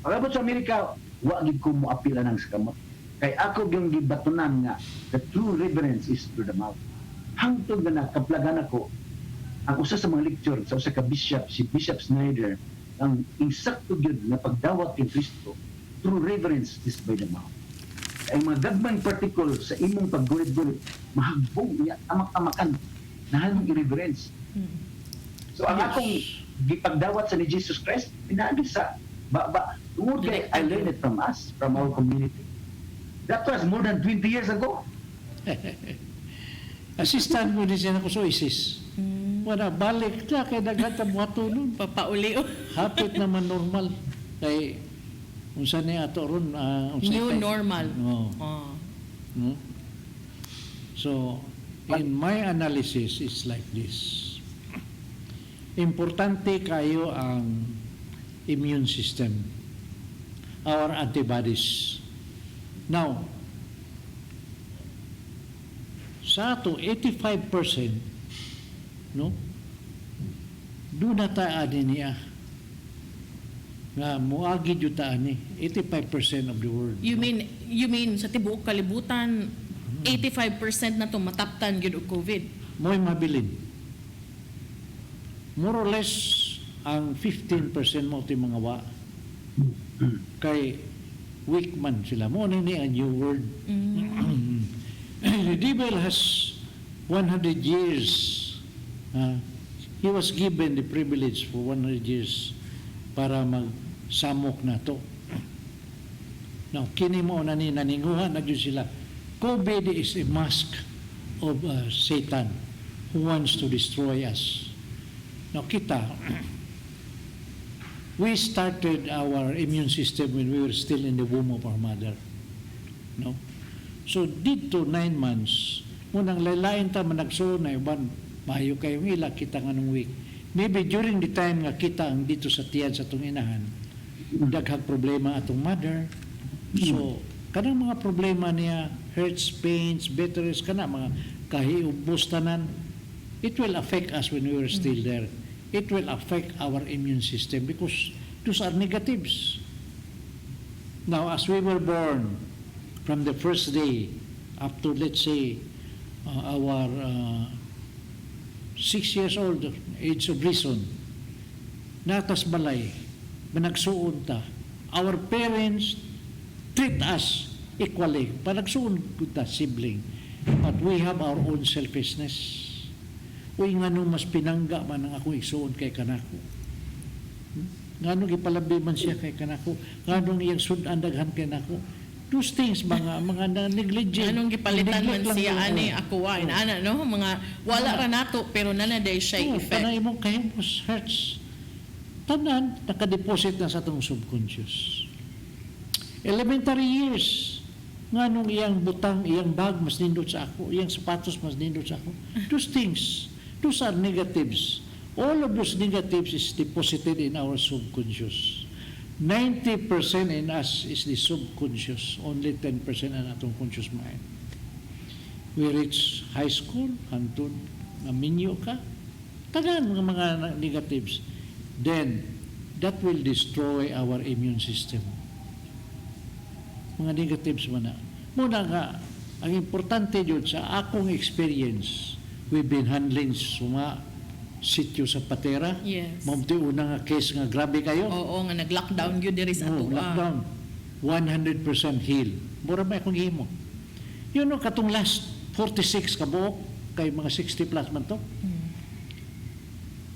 Pagabot sa Amerika wa gid ko mo apila nang sa kamot kay ako gyung gibatunan nga the true reverence is through the mouth. Hangtod nga nakaplagan ako ang usa sa mga lecture sa usa ka bishop si Bishop Snyder ang insakto gyud nga pagdawat kay Kristo through reverence is by the mouth. Ay mga gagmang particle sa imong paggulit-gulit, mahagbong niya, amak-amakan, nahalong i-reverence. So ang akong gipagdawat sa ni Jesus Christ, pinaagi sa baba. Tungod kay I learned it from us, from our community. That was more than 20 years ago. Assistant mo din siya na ko sa ISIS. Wala, balik na kay nagata buhato nun. Papauli oh. Hapit naman normal. Kay, unsa ni ato ron, New normal. No. Oh. No? So, in my analysis, it's like this. Importante kayo ang immune system, our antibodies. Now, sa ato, 85%, no? Doon na taan niya nga muagi jud taan ni 85% of the world. You mean sa tibuok kalibutan 85% na to mataptan gyud og COVID. Mo'y mabilin. More or less ang 15% mo ti mga wa kay weak man sila mo ni a new word. The devil has 100 years. He was given the privilege for 100 years para magsamok na to. Now, kini mo na ni naninguha na dyan sila. COVID is a mask of Satan who wants to destroy us. Now, kita, we started our immune system when we were still in the womb of our mother. No? So, dito 9 months, munang lalain ta managso na iban, mayo kayong ila, kita nga nung week. Maybe during the time nga kita ang dito sa tiyan sa itong inahan, daghang problema atong mother. So, kanang mga problema niya, hurts, pains, bitterness, kana mga kahiubos tanan, it will affect us when we are still there. It will affect our immune system because those are negatives. Now, as we were born from the first day up to, let's say, our 6 years old, age of reason, natas balay, managsuon ta. Our parents treat us equally. Panagsuon ta, sibling. But we have our own selfishness. Uy, nga nung mas pinangga man ang akong igsuon kay kanako. Nga nung ipalabi man siya kay kanako. Nga nung iyang sudan daghan kay kanako. Those things, mga negligent. Anong gipalitan man neglect lang siya yun. ani ako ana no mga wala ra nato pero nanaday siya Oo, effect. panay mong kahimos hurts. Tanan, nakadeposit na sa itong subconscious. Elementary years, nga nung iyang butang, iyang bag, mas nindot sa ako, iyang sapatos, mas nindot sa ako. Those things, those are negatives. All of those negatives is deposited in our subconscious. 90% in us is the subconscious, only 10% ang atong conscious mind. We reach high school, hantun, naminyo ka, tagan mga negatives. Then, that will destroy our immune system. Mga negatives man na. Muna nga, ang importante yun sa akong experience, we've been handling suma sityo sa patera. Yes. Mamti una nga case nga grabe kayo. Oo nga nag-lockdown gyud diri sa ato. Lockdown. 100% heal. Mura may akong himo. Yun no, katong last 46 ka buok, kay mga 60 plus man to.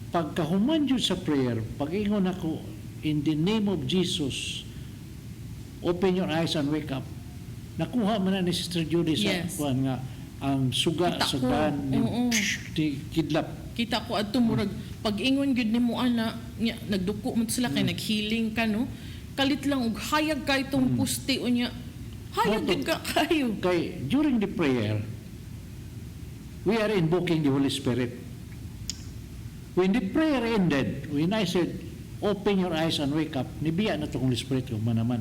Pagkahuman yun sa prayer, pag-ingon ako, in the name of Jesus, open your eyes and wake up. Nakuha man na ni Sister Judy sa Yes. kuwan nga, ang suga Kita sa ko. daan ni Oo. kidlap. Kita ko adto murag pag-ingon gyud nimo ana nya nagduko man sila kay nag-healing ka no. Kalit lang og hayag kay tong puste unya. Hayag Opo. gyud ka kayo. Kay, during the prayer, we are invoking the Holy Spirit. When the prayer ended, when I said, open your eyes and wake up, nibiya na ito Holy Spirit kung manaman.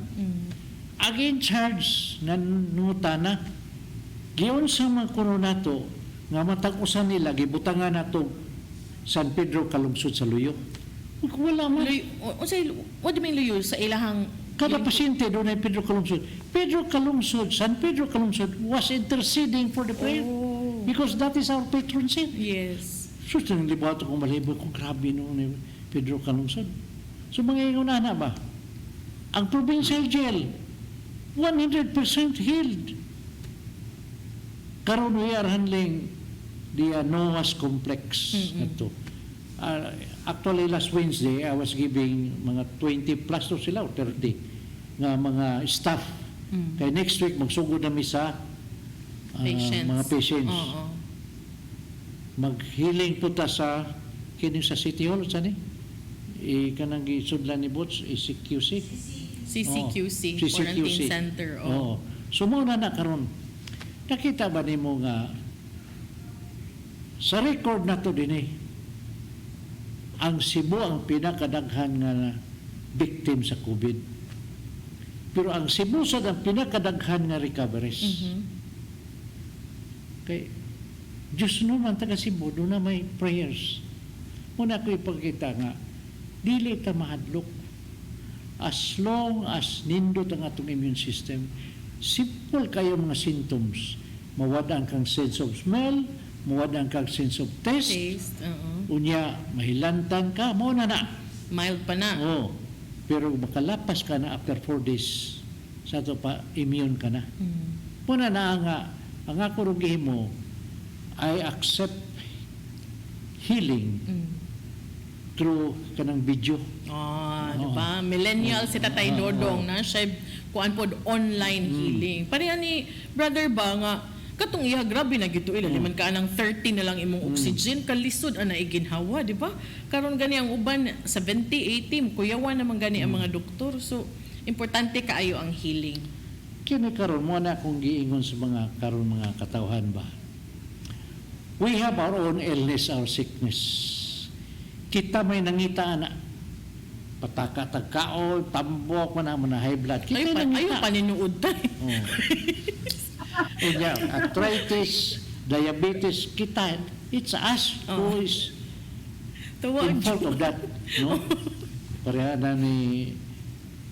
Again, charge na nungutana, giyon sa mga koronato, nga matag-usan nila, gibutangan na ito San Pedro kalungsod sa Luyo. Wala man. What do you mean luyo sa ilahang Kada pasyente doon ay Pedro Calungsod. Pedro Calungsod, San Pedro Calungsod was interceding for the prayer. Oh. Because that is our patron saint. Yes. So, nang libato kong malibot kung grabe noon ni Pedro Calungsod. So, mga inguna na ba? Ang provincial jail, 100% healed. Karon we are handling the Noah's complex. Ito. Actually, last Wednesday, I was giving mga 20 plus to sila, o 30, nga mga staff. Kaya next week, magsugod na misa Patients. mga patients. Oo. Mag-healing po ta sa kining sa City Hall, saan kanang gisudlan ni Boots, CQC. CCQC, CCQC. Quarantine Center. Oo. So, muna na karon. Nakita ba ni mo nga sa record na to din ang Cebu ang pinakadaghan nga victim sa COVID. Pero ang Cebu sad ang pinakadaghan nga recoveries. Kay Diyos naman taga Cebu, doon na may prayers. Muna ko ipagkita nga, dili ta mahadlok. As long as nindot ang atong immune system, simple kayo mga symptoms. Mawadaan kang sense of smell, mawadaan kang sense of taste, Taste. Oo. unya mahilantan ka, mo na na. Mild pa na. Oh, pero makalapas ka na after 4 days, sa ito pa, immune ka na. Muna na nga, ang ako rugi mo, I accept healing through kanang video. Diba? Millennial si Tatay Dodong na siya kuan pod online healing. Pareha ni brother ba nga katong iya grabe na gito ila liman ka nang 30 na lang imong oxygen kalisod ana iginhawa, di ba? Karon gani ang uban 70, 80 kuyawan naman gani ang mga doktor. So importante kaayo ang healing. Kini karon mo na akong giingon sa mga karon mga katawhan ba. We have our own illness, our sickness. Kita may nangita na pataka-tagkaol, tambok, na high blood. Kita Ayo nangita. paninuod tayo. Arthritis, diabetes, kita. It's us who is Tawag. in fault of that. No? Pareha na ni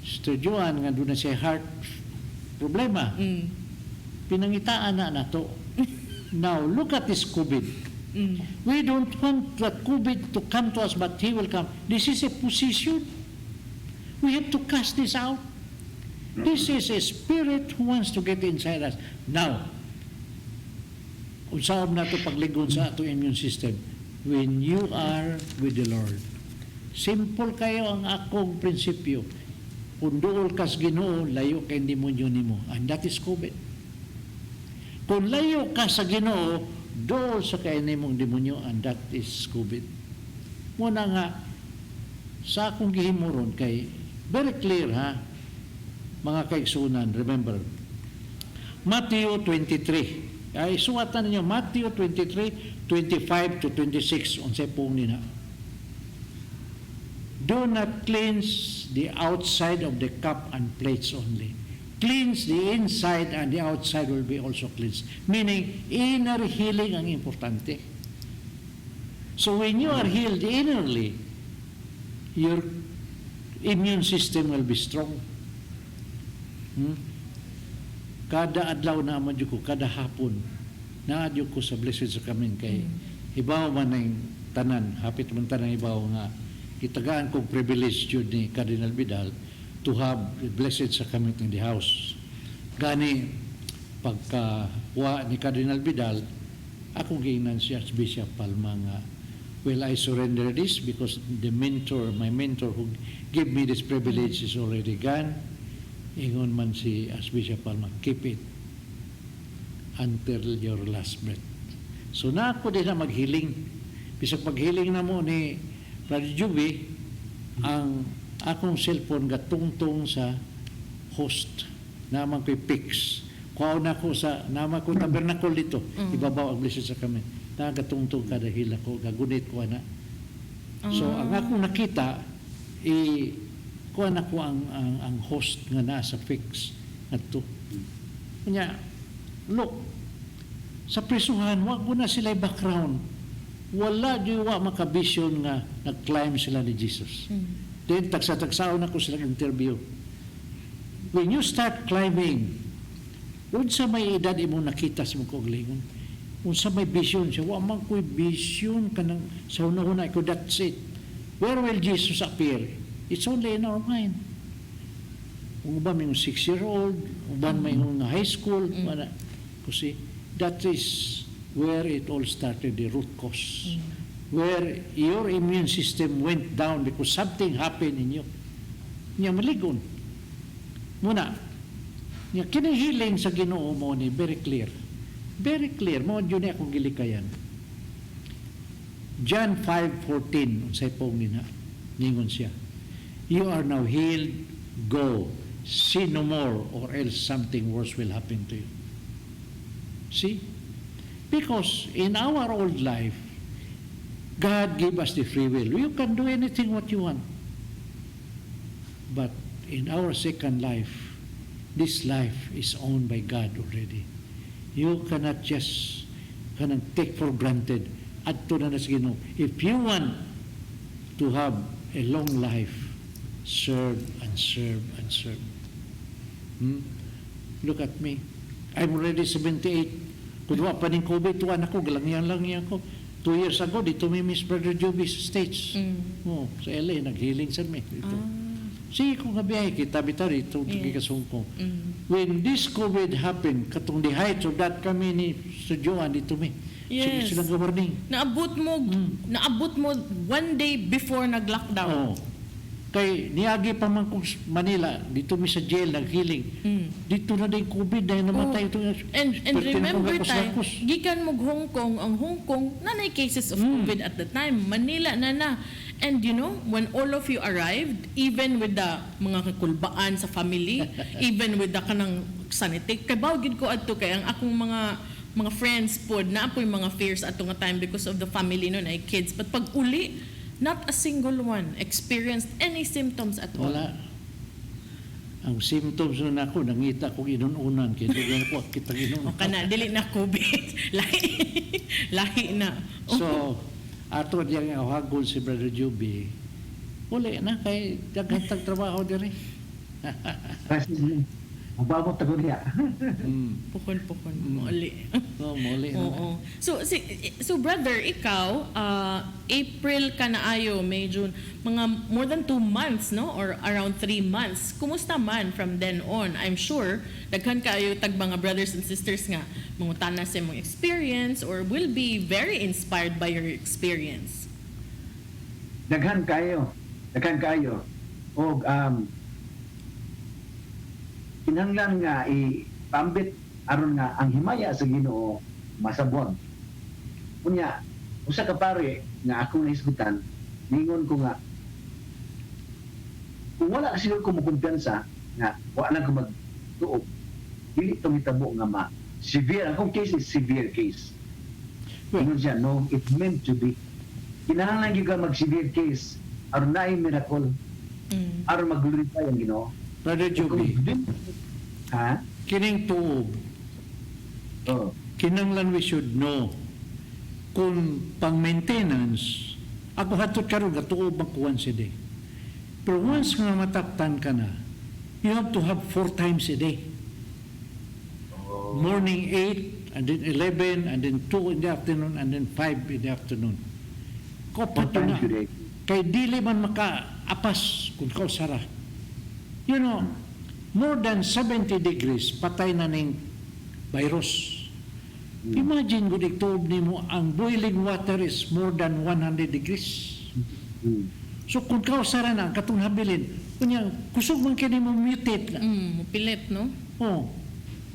Sister Joan nga doon na siya heart problema. Pinangitaan na nato. Now, look at this COVID. We don't want the COVID to come to us, but he will come. This is a position. We have to cast this out. This is a spirit who wants to get inside us. Now, unsahom na ito pagligon sa ato immune system. When you are with the Lord, simple kayo ang akong prinsipyo. Kung duol kas Ginoo, layo kay demonyo nimo. And that is COVID. Kung layo ka sa Ginoo, dool sa kay nimong demonyo, and that is COVID. Muna nga, sa akong gihimuron kay, very clear ha, mga kaigsunan, remember, Matthew 23. Ay, suwatan ninyo, Matthew 23, 25 to 26, unsay pong nina. Do not cleanse the outside of the cup and plates only. Cleanse the inside and the outside will be also cleansed. Meaning, inner healing ang importante. So when you are healed innerly, your immune system will be strong. Kada adlaw na amadyo ko, kada hapon, naadyo ko sa blessed sa kamin kay ibaw man ng tanan, hapit man tanan ibaw nga, kitagaan kong privilege yun ni Cardinal Vidal to have the blessed sa kamin in the house. Gani, pagkawa ni Cardinal Vidal, akong giingnan si Archbishop Palma nga, well, I surrender this because the mentor, my mentor who gave me this privilege is already gone. Ingon man si Archbishop Palma, keep it until your last breath. So na ako din na maghiling. Bisag maghiling na mo ni Brother Juby, ang akong cellphone gatungtong sa host. Naman ko'y fix. Kuhaw na ko sa, naman ko tabernacle dito. Ibabaw ang blessed sa kami. Nagatungtong kada hila ko, gagunit ko na. So ang akong nakita, kuha na ko ang host nga nasa fix ngadto. Kanya, look, sa prisuhan, wag ko na sila background. Wala di wa makabisyon nga nag-climb sila ni Jesus. Then, tagsa-tagsao na ko silang interview. When you start climbing, unsa may edad imo nakita sa mga kaugalingon? Unsa may vision siya? Wa man ko'y vision kanang sa una-una ko, that's it. Where will Jesus appear? It's only in our mind. Kung ba may 6-year-old, kung ba may high school, kasi that is where it all started, the root cause. Where your immune system went down because something happened in you. Niya maligon. Muna, niya kinihiling sa Ginoo mo ni very clear. Very clear. Mo yun akong gilikayan. John 5:14, say pong nina, ningon siya. You are now healed, go, sin no more, or else something worse will happen to you. See? Because in our old life, God gave us the free will. You can do anything what you want. But in our second life, this life is owned by God already. You cannot just take for granted. Adto na sa Ginoo. If you want to have a long life, serve and serve and serve. Look at me. I'm already 78. Kung pa ning COVID, tuwan ako, galangyan ko. 2 years ago, dito may Miss Brother Joby sa States. Sa LA, nag-healing sa me. Dito. Sige kung gabiyahe kita, bita rito, kasungko. When this COVID happened, katong the height of that kami ni Studyoan dito me. Yes. Silang warning. Naabot mo one day before nag-lockdown. Oo. Kay niagi pa man kung Manila, dito mi sa jail, nag-healing. Dito na din COVID dahil namatay ito. And remember tayo, gikan mo Hong Kong, ang Hong Kong, nanay cases of COVID at the time. Manila na. And you know, when all of you arrived, even with the mga kakulbaan sa family, even with the kanang sanitik, kay bawgid ko adto kay ang akong mga friends pod na apoy mga fears ato nga time because of the family nun ay kids. But pag uli, not a single one experienced any symptoms at all. Wala. ang symptoms na ako, nangita ko inununan, kaya doon ako kita O inununan. kana dili na COVID. lahi na. So, ato diyang awagol si Brother Joby, uli na kay daghang trabaho diri. Kasi, ang babot tago niya. Pukon-pukon muli. So, muli na. Oo. So brother, ikaw April ka na ayo, May, June, mga more than 2 months, no, or around 3 months. Kumusta man from then on? I'm sure daghan kaayo tag mga brothers and sisters nga mangutana sa imong experience or will be very inspired by your experience. Daghan kayo. O, kinahanglan nga ipambit aron nga ang himaya sa Ginoo masabwag. Unya, usa ka pare nga akong naisgutan, ningon ko nga kung wala siguro ko kumpiyansa nga wala ko magtuog, dili to mitabo nga ma severe. Akong case is severe case. Ingon siya, no, it meant to be. Kinahanglan gyud ka mag severe case aron naay miracle, aron mag-glorify ang Ginoo. Brother Joby, Ha? kining tuog, Oh. kinanglan we should know kung pang maintenance, ako hatot karon gatuob ang kuwan si day. Pero once nga mataptan ka na, you have to have 4 times a day. Morning 8, and then 11, and then 2 in the afternoon, and then 5 in the afternoon. Kopat Four na. times a day. Kay dili man makaapas kung kausara. You know, more than 70 degrees, patay na ning virus. Imagine kung ituob nimo ang boiling water is more than 100 degrees. So kung kausara na, katong habilin, kunya, kusog man kini mo mutate na. Mupilit, no? Oh,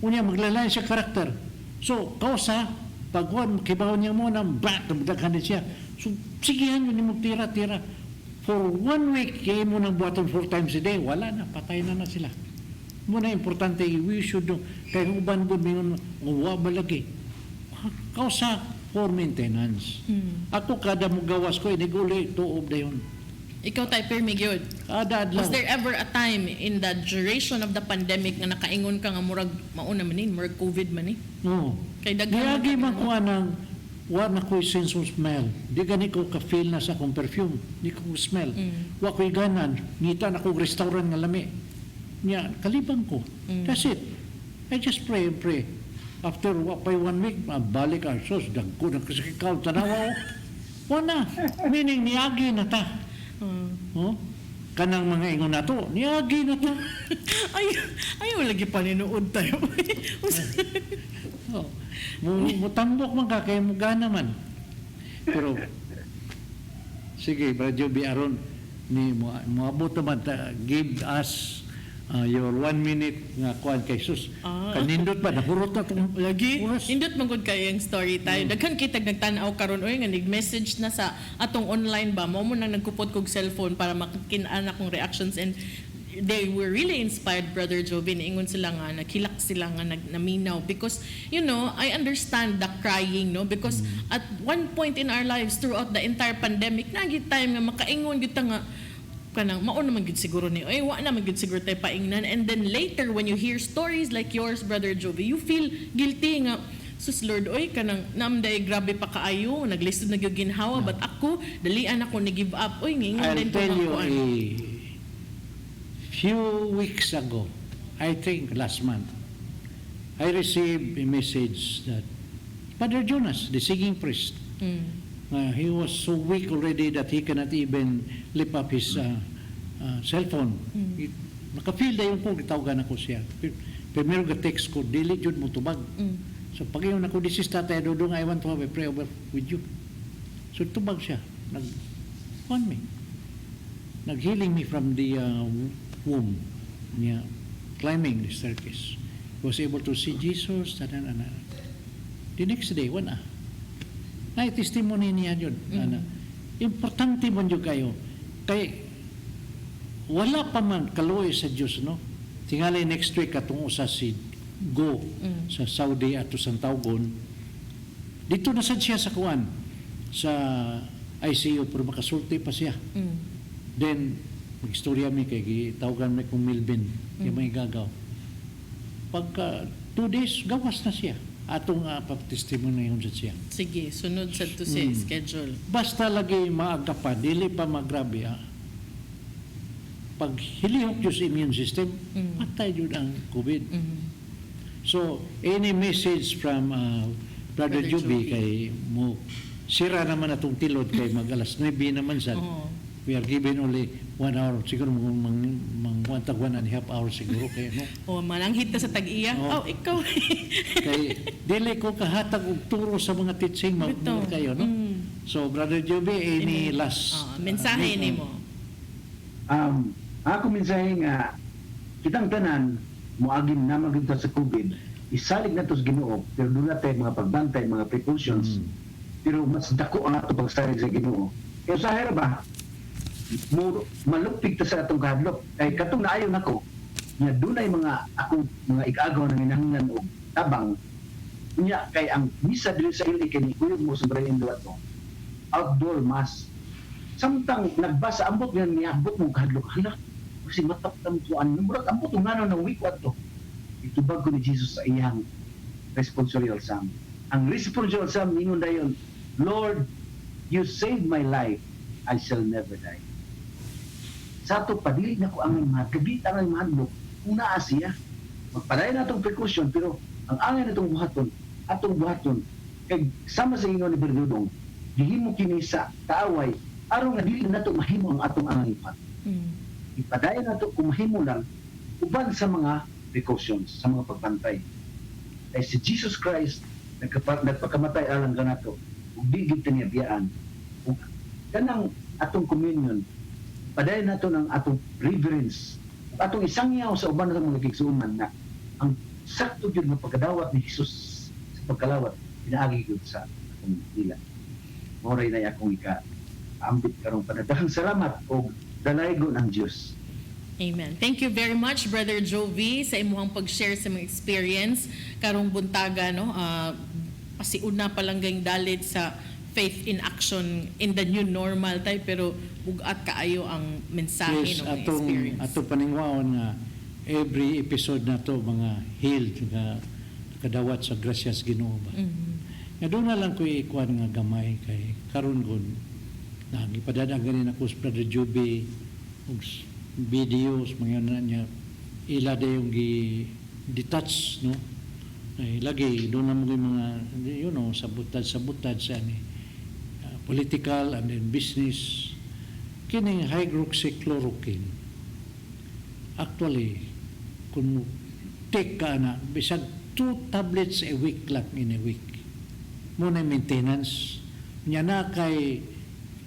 kunya maglalain siya karakter. So, kausa, pagwan, kibaw niya mo ng bat, nagdaghan din siya. So, sigihan yun mo tira-tira. For 1 week, kaya mo nang buhaton 4 times a day, wala na, patay na sila. Muna importante, we should know, kaya kung uban po mingon, uwa ba lagi? Kausa, for maintenance. Ako kada mo gawas ko, iniguli, tuob na yun. Ikaw tayo, Permigyod. Kada adlaw. Was there ever a time in the duration of the pandemic nga nakaingon ka nga murag mauna man ni, murag COVID man ni? Oo. Kay daghan Niyagi man ko anang wa na ko'y sense of smell. Di gani ko ka-feel na sa akong perfume. Di ko smell. Wa ko'y ganan. Ngita na kong restaurant nga lami. Niya, kalibang ko. That's it. I just pray and pray. After pa 1 week, balik ang sos. Dagko na kasi ikaw, tanawa ko. Wala. Meaning, niyagi na ta. Oh? Kanang mga ingon na to, niyagi na ta. ayaw lagi paninuod tayo. Oh. Mutambok man ka, kaya muga naman. Pero, sige, Brother Joby Aron, ni moabot naman, give us your 1 minute nga kuan kay sus. Kanindot ba, nahurot na itong Lagi, oras. indot magud kayo yung story tayo. Daghan kitag nagtanaw karon oy nga nag-message na sa atong online ba, mo nang nagkupot kog cellphone para makikin-an akong reactions, and they were really inspired, Brother Jovin. Ingon sila nga, nakilak sila nga naminaw. Because, you know, I understand the crying, no? Because at one point in our lives, throughout the entire pandemic, nagit time nga makaingon kita nga, kanang mao naman gud siguro ni ay wa naman gud siguro tay paingnan, and then later when you hear stories like yours, Brother Jovi, you feel guilty nga sus Lord, oy kanang namday grabe pa kaayo, naglisod na gyud ginhawa, but ako dalian ako ni give up, oy ngingon I'll din tell you, kuan. a few weeks ago, I think last month, I received a message that Father Jonas, the singing priest, he was so weak already that he cannot even lift up his cell phone. Naka-feel na yung po, gitawagan ako siya. Pero ga-text ko, dili jud mo tubag. So pag yun ako, this is Tatay Dodong, I want to have a prayer with you. So tubag siya. Nag-healing me from the womb niya, climbing the staircase. Was able to see Jesus. The next day, wala. Ay, testimony niya yun. Importante mo nyo kayo. Kay, wala pa man kaluoy sa Diyos, no? Tingali next week atong usa si Go sa Saudi at sa Taugon. Dito na sad siya sa kuan, sa ICU, pero makasulti pa siya. Then, Mag-istorya mi kay gitawagan mi kong Milvin, yung may gagaw. Pagka 2 days, gawas na siya. Atong papatestimony yun sa siya. Sige, sunod sa to si schedule. Basta lagi maaga pa, dili pa magrabe pag hilihok yung immune system, patay yun ang COVID. So, any message from Brother Brother Juby Joby. kay mo, sira naman atong tilod kay mag alas 9 naman sa Oo. we are given only 1 hour, siguro tag 1.5 hours siguro kayo, no? O, mananghit na sa tag-iya. Oo. Oh, ikaw. Kay dili ko kahatag og turo sa mga teaching Bitaw. kayo, no? So, Brother Juby, any last Mensahe ni mo. Ako mensahe nga, kitang tanan, muagim na magiging sa COVID, isalig na to sa Ginoo, pero doon natin mga pagbantay, mga precautions, pero mas dako ang ato pagsalig sa Ginoo. Kaya sa hera ba, malupig ta sa atong kahadlok. Kay katong naayon ako, nga doon ay mga akong mga ikagaw na minahanglan o tabang, niya kay ang misa dili sa ili kay ni kuyog mo sa Brayendo ato, outdoor mass. Samtang nagbasa ambot nga niabot mo kahadlok, hala, kasi mataptan ko ang murag ambot ng ngano ng week ato. Itubag ko ni Jesus sa iyang responsorial psalm. Ang responsorial psalm ningon dayon, Lord, you saved my life, I shall never die. Sa ato padili na ko ang mga kabita ng mahadlok, kung naa siya, magpadayon na itong precaution, pero ang angay na itong buhaton, kay sama sa inyo ni Berdudong, gihimo kini sa kaaway, aron nga dili na ito mahimo ang atong angipat. Ipadayon na ito kung mahimo lang, uban sa mga precautions, sa mga pagbantay. Ay si Jesus Christ, nagpakamatay alang ka na ito, ug di gid niya biyaan. Ug kanang atong communion, padayon na ito ng atong reverence, ug atong isangyaw sa uban ng mga kigsuonan na ang sakto yun ng pagkadawat ni Jesus sa pagkalawat, pinaagi yun sa atong dila. Moray na akong ambit karong panadahang salamat o dalaygon ang Diyos. Amen. Thank you very much, Brother Jovi, sa imuhang pag-share sa mga experience karong buntaga, no? Pasiuna pa lang gayong dalit sa faith in action in the new normal tayo, pero bugat kaayo ang mensahe Yes, ng experience. ato paningwaon nga every episode na to mga healed nga kadawat sa grasyas Ginoo ba. Nga doon na lang ko ikuan nga gamay kay karon gud nagipadadagan ako sa Brother Juby og videos mga na niya ila dayong detach, no? Ay lagi doon na mo mga sabutad sa ani political and then business kining hydroxychloroquine actually kung take ka na bisag 2 tablets a week lang in a week muna maintenance niya na kay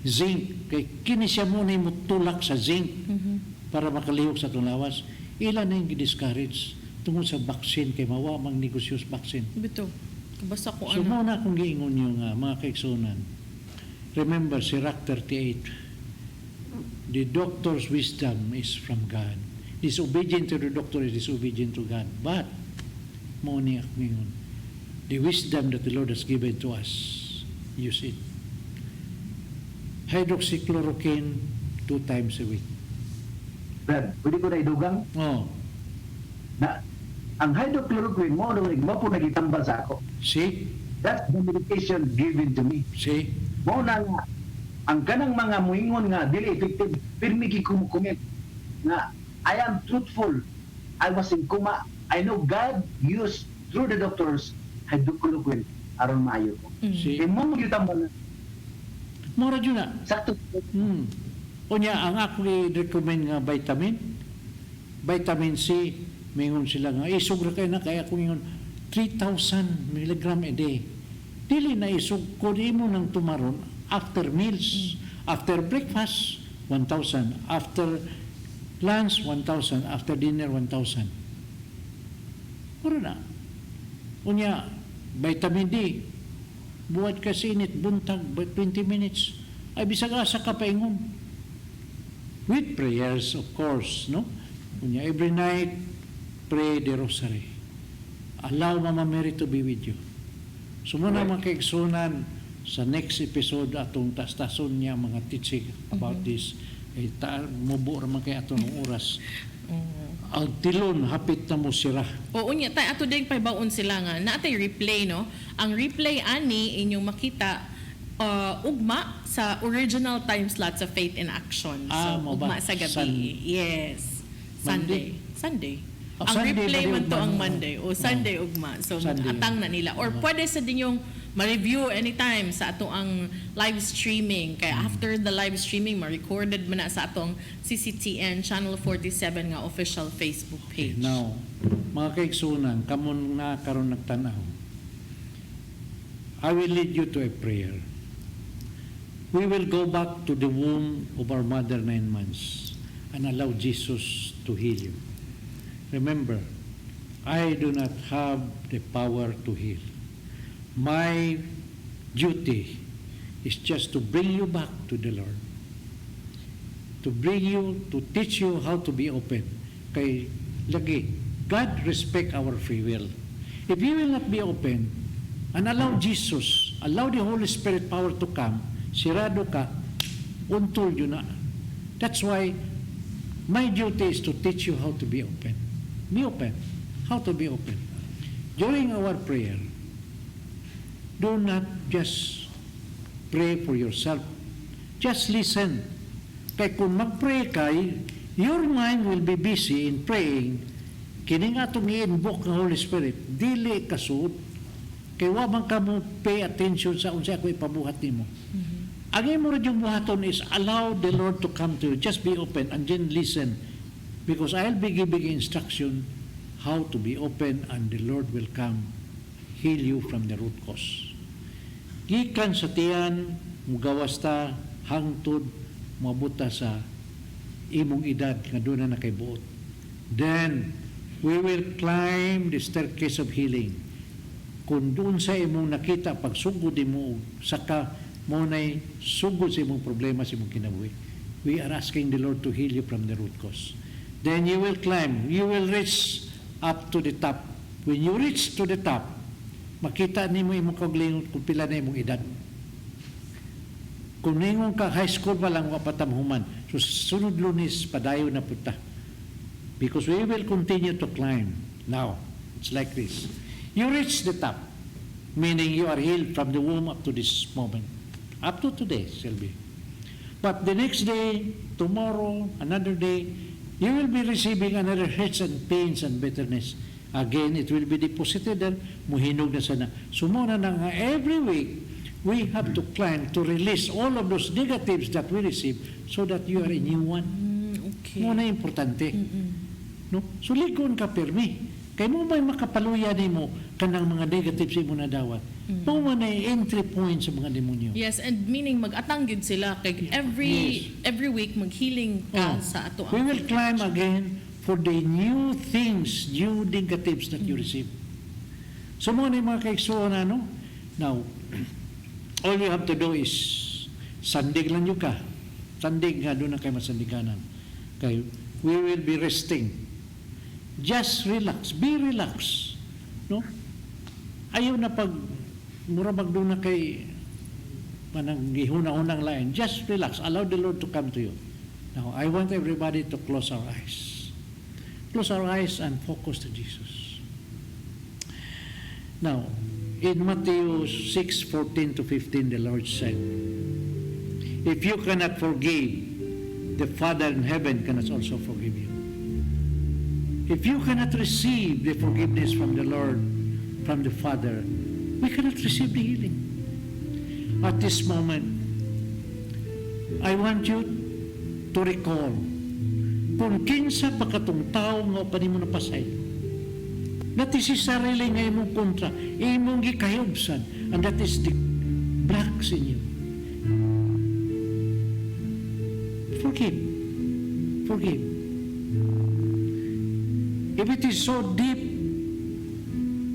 zinc kay kini siya muna mutulak sa zinc para makalihok sa itong lawas. Ilan na yung discourage tungkol sa vaccine kay mawa mang negosyos vaccine. Bito, kabasa ko So muna akong giingon yung mga kaigsunan. Remember, Sirach 38, the doctor's wisdom is from God. Disobedient to the doctor is disobedient to God. But, muna akong giingon, the wisdom that the Lord has given to us, use it. Hydroxychloroquine 2 times a week. Brad, pwede ko na idugang Oh, na ang hydrochloroquine mo po nagitambal sa ako. see? That's the medication given to me. See? Mo na nga, ang kanang mga muingon nga dili effective, pirmi kumukumit na I am truthful. I was in coma. I know God used through the doctors hydrochloroquine aron maayo ko. See? Kaya mo magitambal na Mora dyan na. sakto. Unya, ang ako i-recommend nga vitamin C, mayroon sila nga, isog ra kayo na, kaya kung yun, 3,000 milligram a day. Dili na isog, kung di mo nang tumaron, after meals, after breakfast, 1,000, after lunch, 1,000, after dinner, 1,000. Mura na. Unya, vitamin D, buhat ka sinit, buntag, 20 minutes, ay bisag asa ka paingon. With prayers, of course, no? Kunya, every night, pray the rosary. Allow Mama Mary to be with you. So muna mga kaigsunan sa next episode atong tastason niya mga teaching about this mubo raman kay ato ng oras. Ang tilon, hapit na mo sira. Oo niya, tayo ato din paibaon sila nga. Naatay replay, no? Ang replay ani inyong makita ugma sa original time slot sa Faith in Action. So, Mo ba? ugma sa gabi. Yes. Sunday. Oh, Ang Sunday replay ba man di to ugma ang mo? Monday. O Sunday ugma. So, Sunday. atang na nila. Or pwede sa din yung ma-review anytime sa ato ang live streaming. Kaya after the live streaming, ma-recorded man na sa atong CCTN Channel 47 nga official Facebook page. Now, mga kaigsunan, kamon na karon nagtanaw. I will lead you to a prayer. We will go back to the womb of our mother 9 months and allow Jesus to heal you. Remember, I do not have the power to heal. My duty is just to bring you back to the Lord. To bring you, to teach you how to be open. Kay lagi, God respect our free will. If you will not be open and allow Jesus, allow the Holy Spirit power to come, sirado ka, untol yun na. That's why my duty is to teach you how to be open. Be open. How to be open. During our prayer, do not just pray for yourself. Just listen. Kaya kung mag-pray kay, your mind will be busy in praying. Kining atong i-invoke ng Holy Spirit, dili kasuot. Kaya wabang ka mo pay attention sa unsa ako ipabuhat nimo. Ang imo rin yung buhaton is allow the Lord to come to you. Just be open and then listen. Because I'll be giving instruction how to be open and the Lord will come heal you from the root cause. Gikan sa tiyan, mugawas ta, hangtod, mabuta sa imong edad nga doon na nakaibuot. Then, we will climb the staircase of healing. Kung doon sa imong nakita, pagsugod mo, saka mo na'y sugod sa imong problema sa imong kinabuhi. We are asking the Lord to heal you from the root cause. Then you will climb, you will reach up to the top. When you reach to the top, makita nimo imong kaugalingon kung pila na imong edad. Kung ningon ka high school pa lang wapatamhuman, so sunod Lunes padayon na punta. Because we will continue to climb. Now, it's like this. You reach the top, meaning you are healed from the womb up to this moment. Up to today, Sylvie. But the next day, tomorrow, another day, you will be receiving another hurts and pains and bitterness. Again, it will be deposited and muhinog na sana. Sumuna na nga every week, we have to climb to release all of those negatives that we receive so that you are a new one. Okay. Muna importante. No? So, ligon ka permi. Kaya mo may makapaluya ni mo kanang mga negatives mo na dawat. Mo man ay entry point sa mga demonyo. Yes, and meaning mag-atang gid sila kay every week mag-healing ka sa ato We will climb again for the new things, new negatives that you receive. So mo ni mga kaigsuon ano? Now, all you have to do is sandig lang yung ka. Sandig nga doon na kayo masandiganan. Okay, we will be resting. Just relax. Be relaxed. No? Ayaw na pag murabag doon na kay manang gihuna-unang lain. Just relax. Allow the Lord to come to you. Now, I want everybody to close our eyes. Close our eyes and focus to Jesus. Now, in Matthew 6:14 to 15, the Lord said, if you cannot forgive, the Father in heaven cannot also forgive you. If you cannot receive the forgiveness from the Lord, from the Father, we cannot receive the healing. At this moment, I want you to recall kung kinsa pa katong tao nga pa nimo napasay. That is sarili nga imong kontra, imong gikahiyobsan, and that is the blacks in you. Forgive. Forgive. If it is so deep,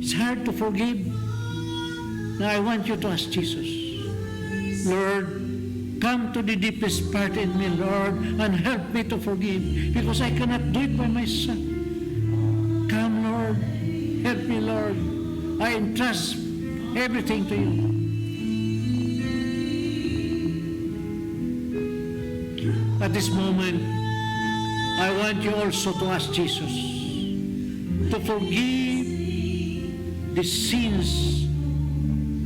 it's hard to forgive. Now I want you to ask Jesus, Lord, come to the deepest part in me, Lord, and help me to forgive, because I cannot do it by myself. Come, Lord, help me, Lord. I entrust everything to you. At this moment, I want you also to ask Jesus to forgive the sins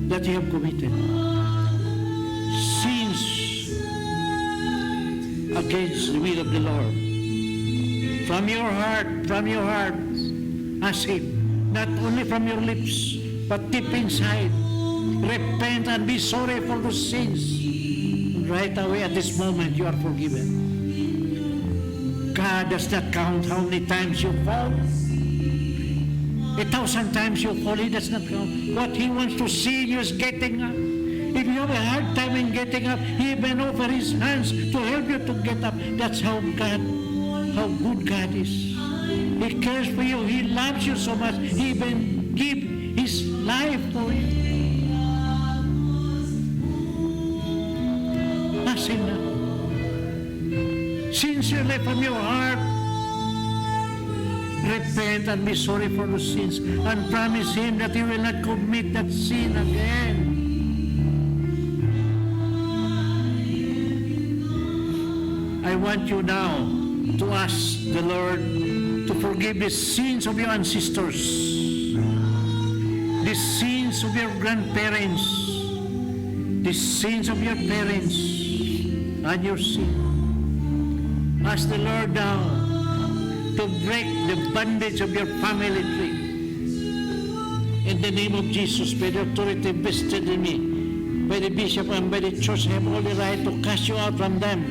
that you have committed. Sins against the will of the Lord. From your heart, ask Him, not only from your lips, but deep inside. Repent and be sorry for those sins. Right away at this moment, you are forgiven. God does not count how many times you fall. 1,000 times you fall, He does not count. What He wants to see you is getting up. If you have a hard time in getting up, He even offer His hands to help you to get up. That's how good God is. He cares for you. He loves you so much. He even give His life for you. Ask Him now. Sincerely from your heart, repent and be sorry for those sins and promise Him that you will not commit that sin again. I want you now to ask the Lord to forgive the sins of your ancestors, the sins of your grandparents, the sins of your parents, and your sin. Ask the Lord now to break the bondage of your family tree. In the name of Jesus, by the authority vested in me, by the bishop and by the church, I have all the right to cast you out from them.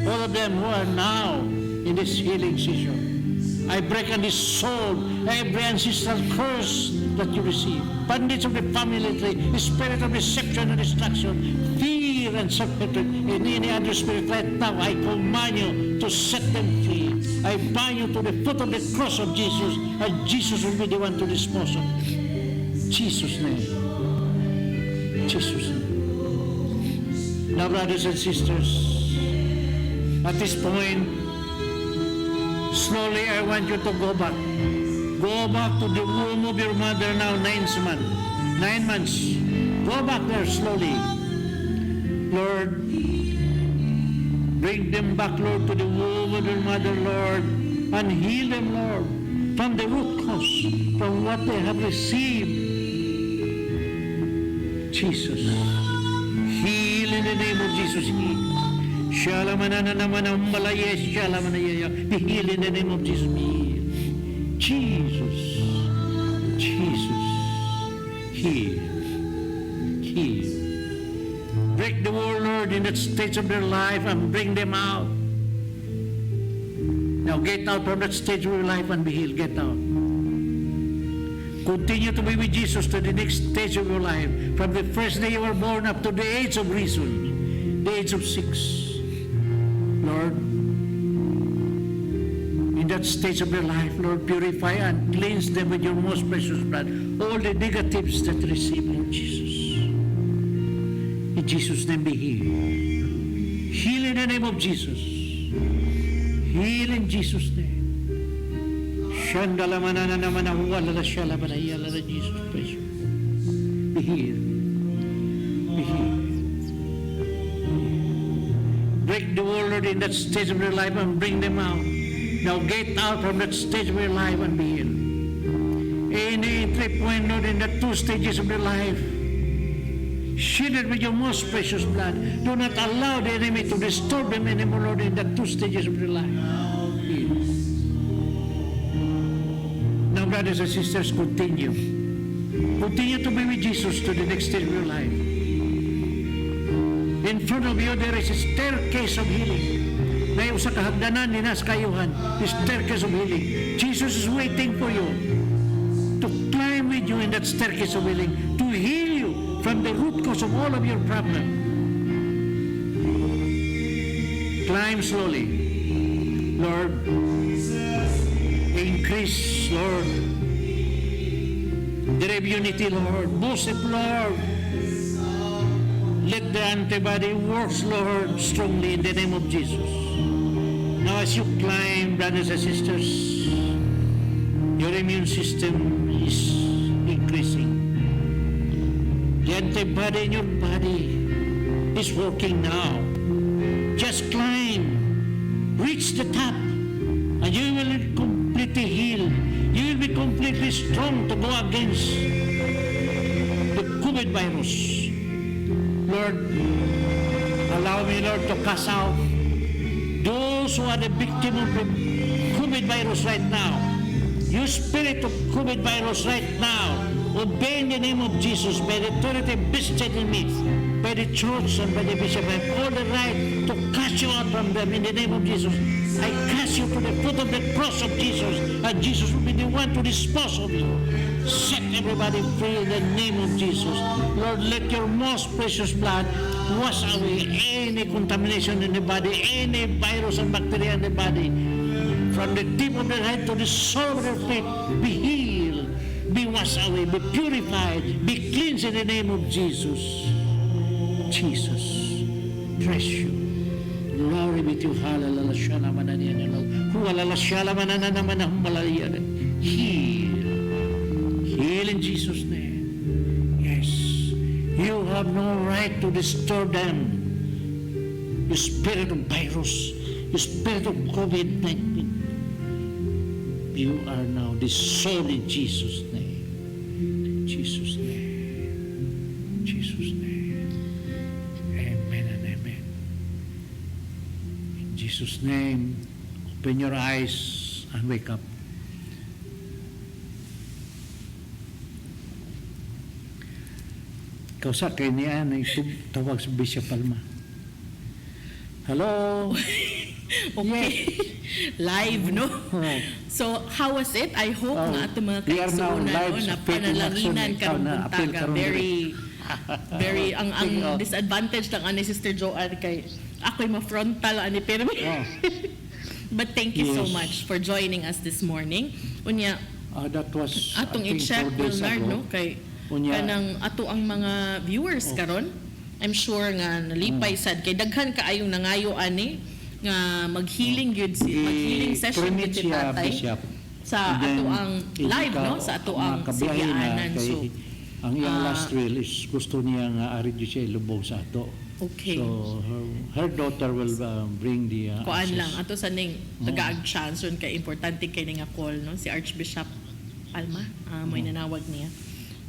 All of them who are now in this healing season. I break and dissolve every ancestral curse that you receive. Bondage of the family tree, the spirit of deception and destruction, fear and self-hatred, and any other spirit right now, I command you to set them free. I bind you to the foot of the cross of Jesus, and Jesus will be the one to dispose of it. Jesus' name. Jesus' name. Now, brothers and sisters, at this point, slowly I want you to go back. Go back to the womb of your mother now, 9 months. Go back there slowly. Lord, bring them back, Lord, to the womb of your mother, Lord, and heal them, Lord, from the root cause, from what they have received. Jesus, heal in the name of Jesus, heal. Be healed in the name of Jesus. Be healed. Jesus. Heal. Break the wall, Lord, in that stage of their life and bring them out. Now get out from that stage of your life and be healed. Get out. Continue to be with Jesus to the next stage of your life. From the first day you were born up to the age of reason, the age of 6. Lord, in that stage of their life, Lord, purify and cleanse them with your most precious blood. All the negatives that receive, Lord Jesus. In Jesus' name be healed. Heal in the name of Jesus. Heal in Jesus' name. Jesus Christ. Be healed. Be healed. Break the wall, Lord, in that stage of your life and bring them out. Now get out from that stage of your life and be healed. Any entry point, Lord, in the 2 stages of your life, shield it with your most precious blood. Do not allow the enemy to disturb them anymore, Lord, in the 2 stages of your life. Heal. Now, brothers and sisters, continue. Continue to be with Jesus to the next stage of your life. In front of you, there is a staircase of healing. May usa ka hagdanan ni nas kayuhan, the staircase of healing. Jesus is waiting for you to climb with you in that staircase of healing, to heal you from the root cause of all of your problem. Climb slowly. Lord, increase, Lord, the immunity, Lord. Boost it, Lord. Let the antibody work, Lord, strongly in the name of Jesus. Now as you climb, brothers and sisters, your immune system is increasing. The antibody in your body is working now. Just climb, reach the top, and you will be completely healed. You will be completely strong to go against the COVID virus. Lord, allow me, Lord, to cast out those who are the victim of the COVID virus right now. You spirit of COVID virus right now, obey in the name of Jesus by the authority vested in me, by the church and by the bishop. I have all the right to cast you out from them in the name of Jesus. I cast you to the foot of the cross of Jesus, and Jesus will be the one to dispose of you. Set everybody free in the name of Jesus. Lord, let your most precious blood wash away any contamination in the body, any virus and bacteria in the body. From the tip of their head to the sole of their feet, be healed, be washed away, be purified, be cleansed in the name of Jesus. Jesus, bless you. Glory be to you. Hallelujah. Shala mananiya na Lord. Huwalala shala manana naman na humalaya. Heal. Heal in Jesus' name. Yes. You have no right to disturb them. You spirit of virus, you spirit of COVID-19. You are now dissolved in Jesus' name. Jesus' name. Jesus' name. Amen and amen. In Jesus' name, open your eyes and wake up. Kausap kay niya na tawag sa Bishop Palma. Hello? Okay. Live, no? Oh. So, how was it? I hope Oh, nga ito mga we are now kaigsuunan, live no, sa na Faith in Action. panalanginan Ikaw karong na, appeal buntaga. karong Very, ang Oh. disadvantage lang ani Sister Joanne kay ako'y ma-frontal ani pero Oh. But thank you so Yes. much for joining us this morning. Unya, That was, atong I think, i-check 4 days Bernard, ago. no? Kay Unya. kanang ato ang mga viewers karon. I'm sure nga nalipay sad kay daghan kaayong nangayo ani nga mag-healing gyud mag-healing session gyud si Siya, tatay Bishop. sa And then, ato ang live, no? Sa ato ang makabiyahe na sigyaanan. kay So, ang iyang last will is gusto niya nga ari di siya ilubog sa ato. okay. So her daughter will bring the Kuan access. lang ato sa ning tagaag chance kay importante kay nga call, no? Si Archbishop Palma, may nanawag niya.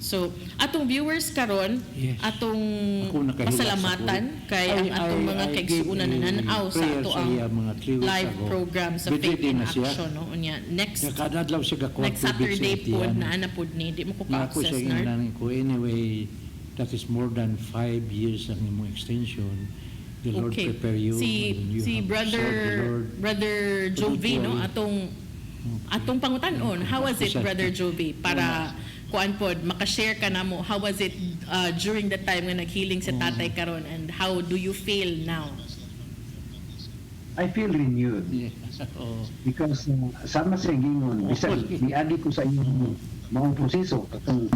So, atong viewers karon, Yes. atong Ako nakahila pasalamatan sa kay ang atong mga kaigsuunan na nanaw sa ato ang mga 3 weeks live ago. program sa Bedridden Faith in na siya. Action, no? Unya, next Nakadadlaw siya ka next Saturday po na anapod ni di mo ko Nga ako ka-access siya na. inanin ko anyway, that is more than 5 years ang imong extension. The Lord Okay. prepare you. Si and you si have brother served the Lord. brother Jovi, no, Spiritually. atong pangutan-on. How was it, Present. brother Jovi? Para kuan pod maka-share ka namo, how was it during the time nga naghealing si tatay karon, and how do you feel now? I feel renewed Yeah. Oh. because sama sa gingon bisan niagi ko sa inyong mga proseso katong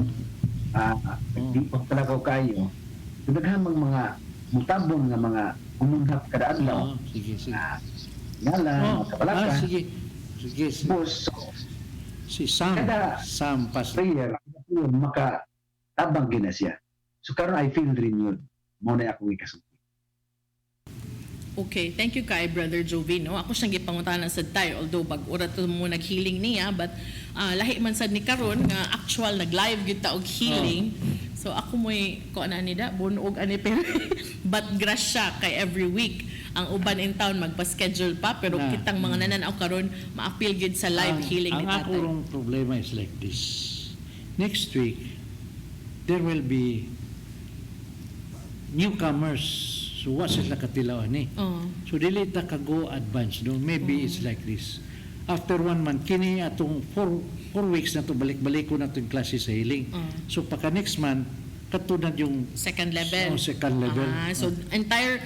di pa talakaw kayo daghang mga mutabon nga mga umunhap kada adlaw Sige, sige. ngala kapalaka Sige. Sige. boss Si Sam. Kada- Sam Pastor. prayer maka tabang gina siya so karon I feel renewed mo na ako ikasugod. Okay, thank you kay Brother Jovi, no? Ako siyang gipangutanan sa tayo, although bag-ura to mo nag-healing niya, but lahi man sad ni karon nga actual nag-live gyud ta og healing. So ako mo'y ko ana ni da bunog ani pero but grasya kay every week ang uban in town magpa-schedule pa pero Na. kitang mga nananaw karon ma-appeal gyud sa live healing ni Ang tatay. akong problema is like this. Next week, there will be newcomers. So what sila katilaw ni? Oh. So dili ta ka go advance no. Maybe it's like this. After 1 month, kini atong 4 weeks na to balik-balik ko na to yung klase sa healing. So pagka next month, katulad yung Second level. second level. So entire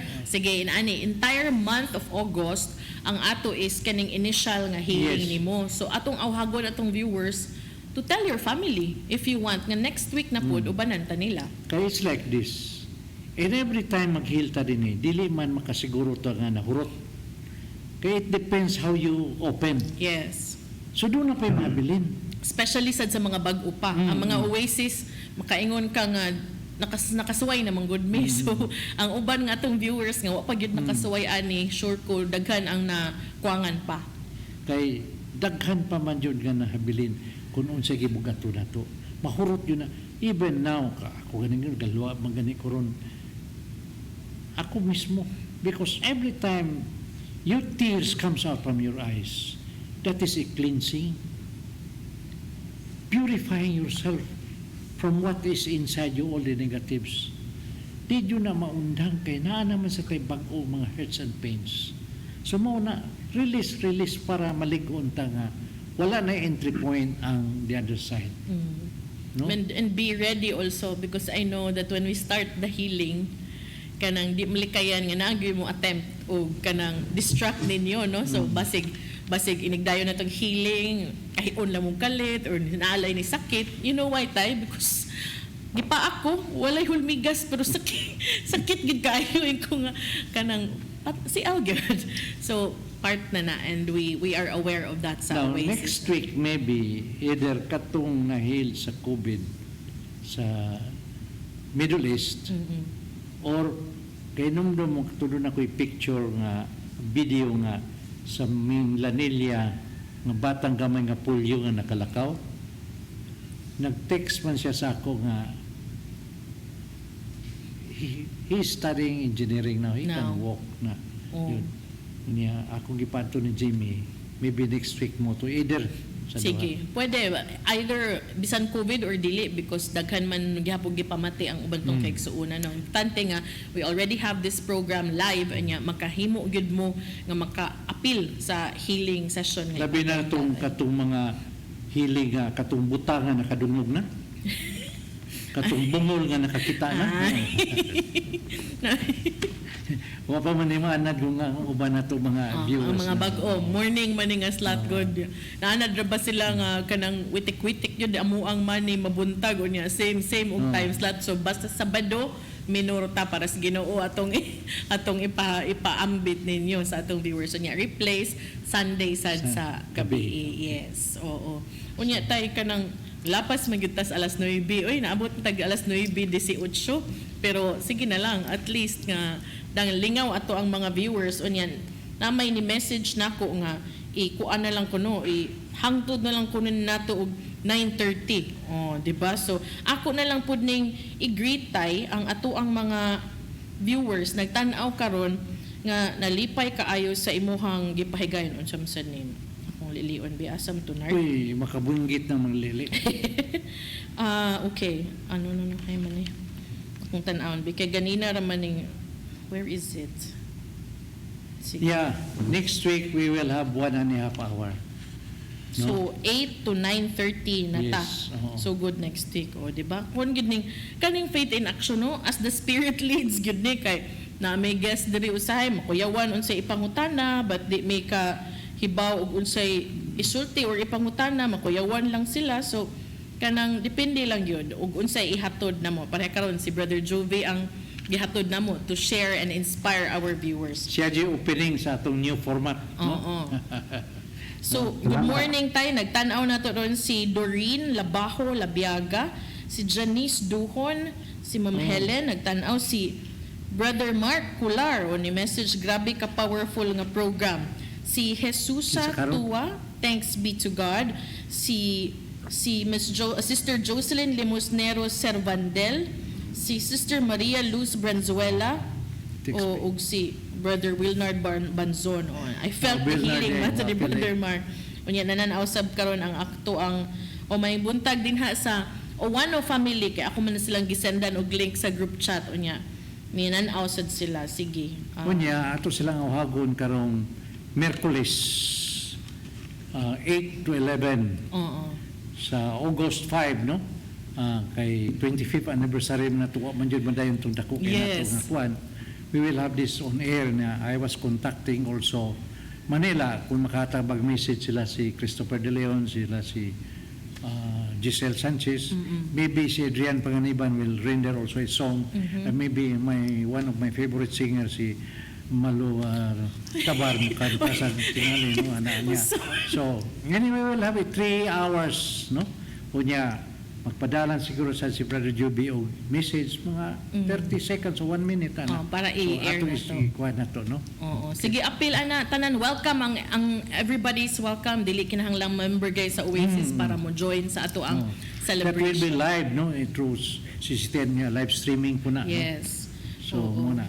month of August ang ato is kaning initial nga healing Yes. nimo. So atong awhagon atong viewers to tell your family if you want nga next week na pod ubanan ta nila. Kaya it's like this. And every time mag-heal ta din dili man makasiguro to nga nahurot. Kaya it depends how you open. Yes. So doon na pa yung mabilin. Especially sad sa mga bag-o pa. Ang mga oasis, makaingon ka nga nakasuway namang good me. So ang uban nga atong viewers nga wa pa gyud nakasuway ani, sure ko daghan ang nakuangan pa. Kay daghan pa man yun nga nahabilin kung unsa gibugato nato. Mahurot yun na. Even now, ako ganing yun, galwa, magani ko ron. Ako mismo. Because every time your tears comes out from your eyes, that is a cleansing. Purifying yourself from what is inside you, all the negatives. Di yun na maundang kay naa naman sa tayo bag-o mga hurts and pains. So mo na, release para maligon ta nga wala na entry point ang the other side. No? And be ready also because I know that when we start the healing, kanang di malikayan nga naagyo mo attempt o kanang distract ninyo, no? So basig inigdayon na tong healing, kahion lang mong kalit or naalay ni sakit. You know why, Tay? Because gipa ako, walay hulmigas pero sakit gid kaayo ko nga kanang si Algerd. So part na and we are aware of that sa Now, ways. next week maybe either katong nahil sa COVID sa Middle East or kay numdum mo katulon ako'y picture nga video nga sa Minlanilla nga batang gamay nga pulyo nga nakalakaw. Nag-text man siya sa ako nga he's studying engineering now. He Now. can walk na. Oh. Yun. Niya, ako gipanto ni Jimmy, maybe next week mo to either sa Sige, pwede either bisan COVID or dili because daghan man gihapon gipamati ang uban tong kaigsuonan. No, importante nga we already have this program live anya makahimo gyud mo nga maka-appeal sa healing session nga. labi na katong mga hilig nga katong butang nga nakadungog na. Katong bungol nga nakakita na. Wa pa man ni maanad nga uban nato mga viewers. Ang mga na. bag-o, morning man nga slot good. Naanad ra ba sila nga kanang witik-witik yun amuang man ni mabuntag o niya same og time slot. So basta Sabado minurta para sa Ginoo atong ipaambit ninyo sa atong viewers. So niya replace Sunday sad sa gabi. Yes. Oo. Unya tay kanang lapas magitas alas 9. Oy naabot tag alas 9:18. Pero sige na lang at least nga dang lingaw ato ang mga viewers unyan na may ni message nako nga kuan na lang kuno hangtod na lang kuno nato og 9:30. Oh, di ba? So ako na lang pud ning i-greet tay ang ato ang mga viewers nagtan-aw karon nga nalipay kaayo sa imuhang gipahigayon unsa man sad name. Akong lilion bi asam tunar. Uy, makabunggit ng mga lili. Okay. Ano na kay man eh. Akong tan-awon bi kay ganina ra man ning where is it? Sige. Yeah, next week we will have 1.5 hour. So 8 to 9:30 na ta. Yes, oo. So good next week, o di ba? Kun gid ning kaning faith in action no, as the spirit leads gid ni kay na may guest diri usahay makuyawan unsay ipangutana but di may ka hibaw og unsay isulti or ipangutana makuyawan lang sila. So kanang depende lang yun ug unsay ihatod namo. Pareha karon si Brother Jovi ang gihatod namo to share and inspire our viewers. Siya di opening sa atong new format. Oo. So, good morning tayo. Nagtanaw na to ron si Doreen Labajo Labiaga, si Janice Duhon, si Ma'am Helen. Nagtanaw si Brother Mark Cular. O ni message, grabe ka powerful nga program. Si Jesusa Kinsa karon? Tua, thanks be to God. Si Sister Jocelyn Limosnero Cervandel, si Sister Maria Luz Branzuela, ug si Brother Wilnard Banzon. I felt the Wilnard, healing man sa ni wapil Brother Mark. Unya nananausab karon ang akto ang may buntag din ha sa Owano family kay ako man na silang gisendan og link sa group chat unya. Minanausad sila sige. Unya ato silang awhagon karong Miyerkules 8 to 11 Oo. sa August 5 no. Kay 25th anniversary na tuwa man jud madayon tong dako kay Yes. nato nga kuan. We will have this on air na I was contacting also Manila kung makatabag message sila si Christopher De Leon, sila si Giselle Sanchez, maybe si Adrian Panganiban will render also a song, and maybe one of my favorite singers si Malu Tabar Mukadikasan tingali no ana niya. So anyway we will have it 3 hours no. Unya magpadalan siguro sa si Brother Juby o message mga 30 seconds o 1 minute ana. Para i-air ato na is to. ikuha na to, no? Oo. Sige, appeal ana tanan, welcome ang everybody's welcome. Dili kinahanglang member guys sa Oasis para mo join sa ato ang That will be celebration. live, no? Through CCTN nga, live streaming po na. Yes. No? So, muna.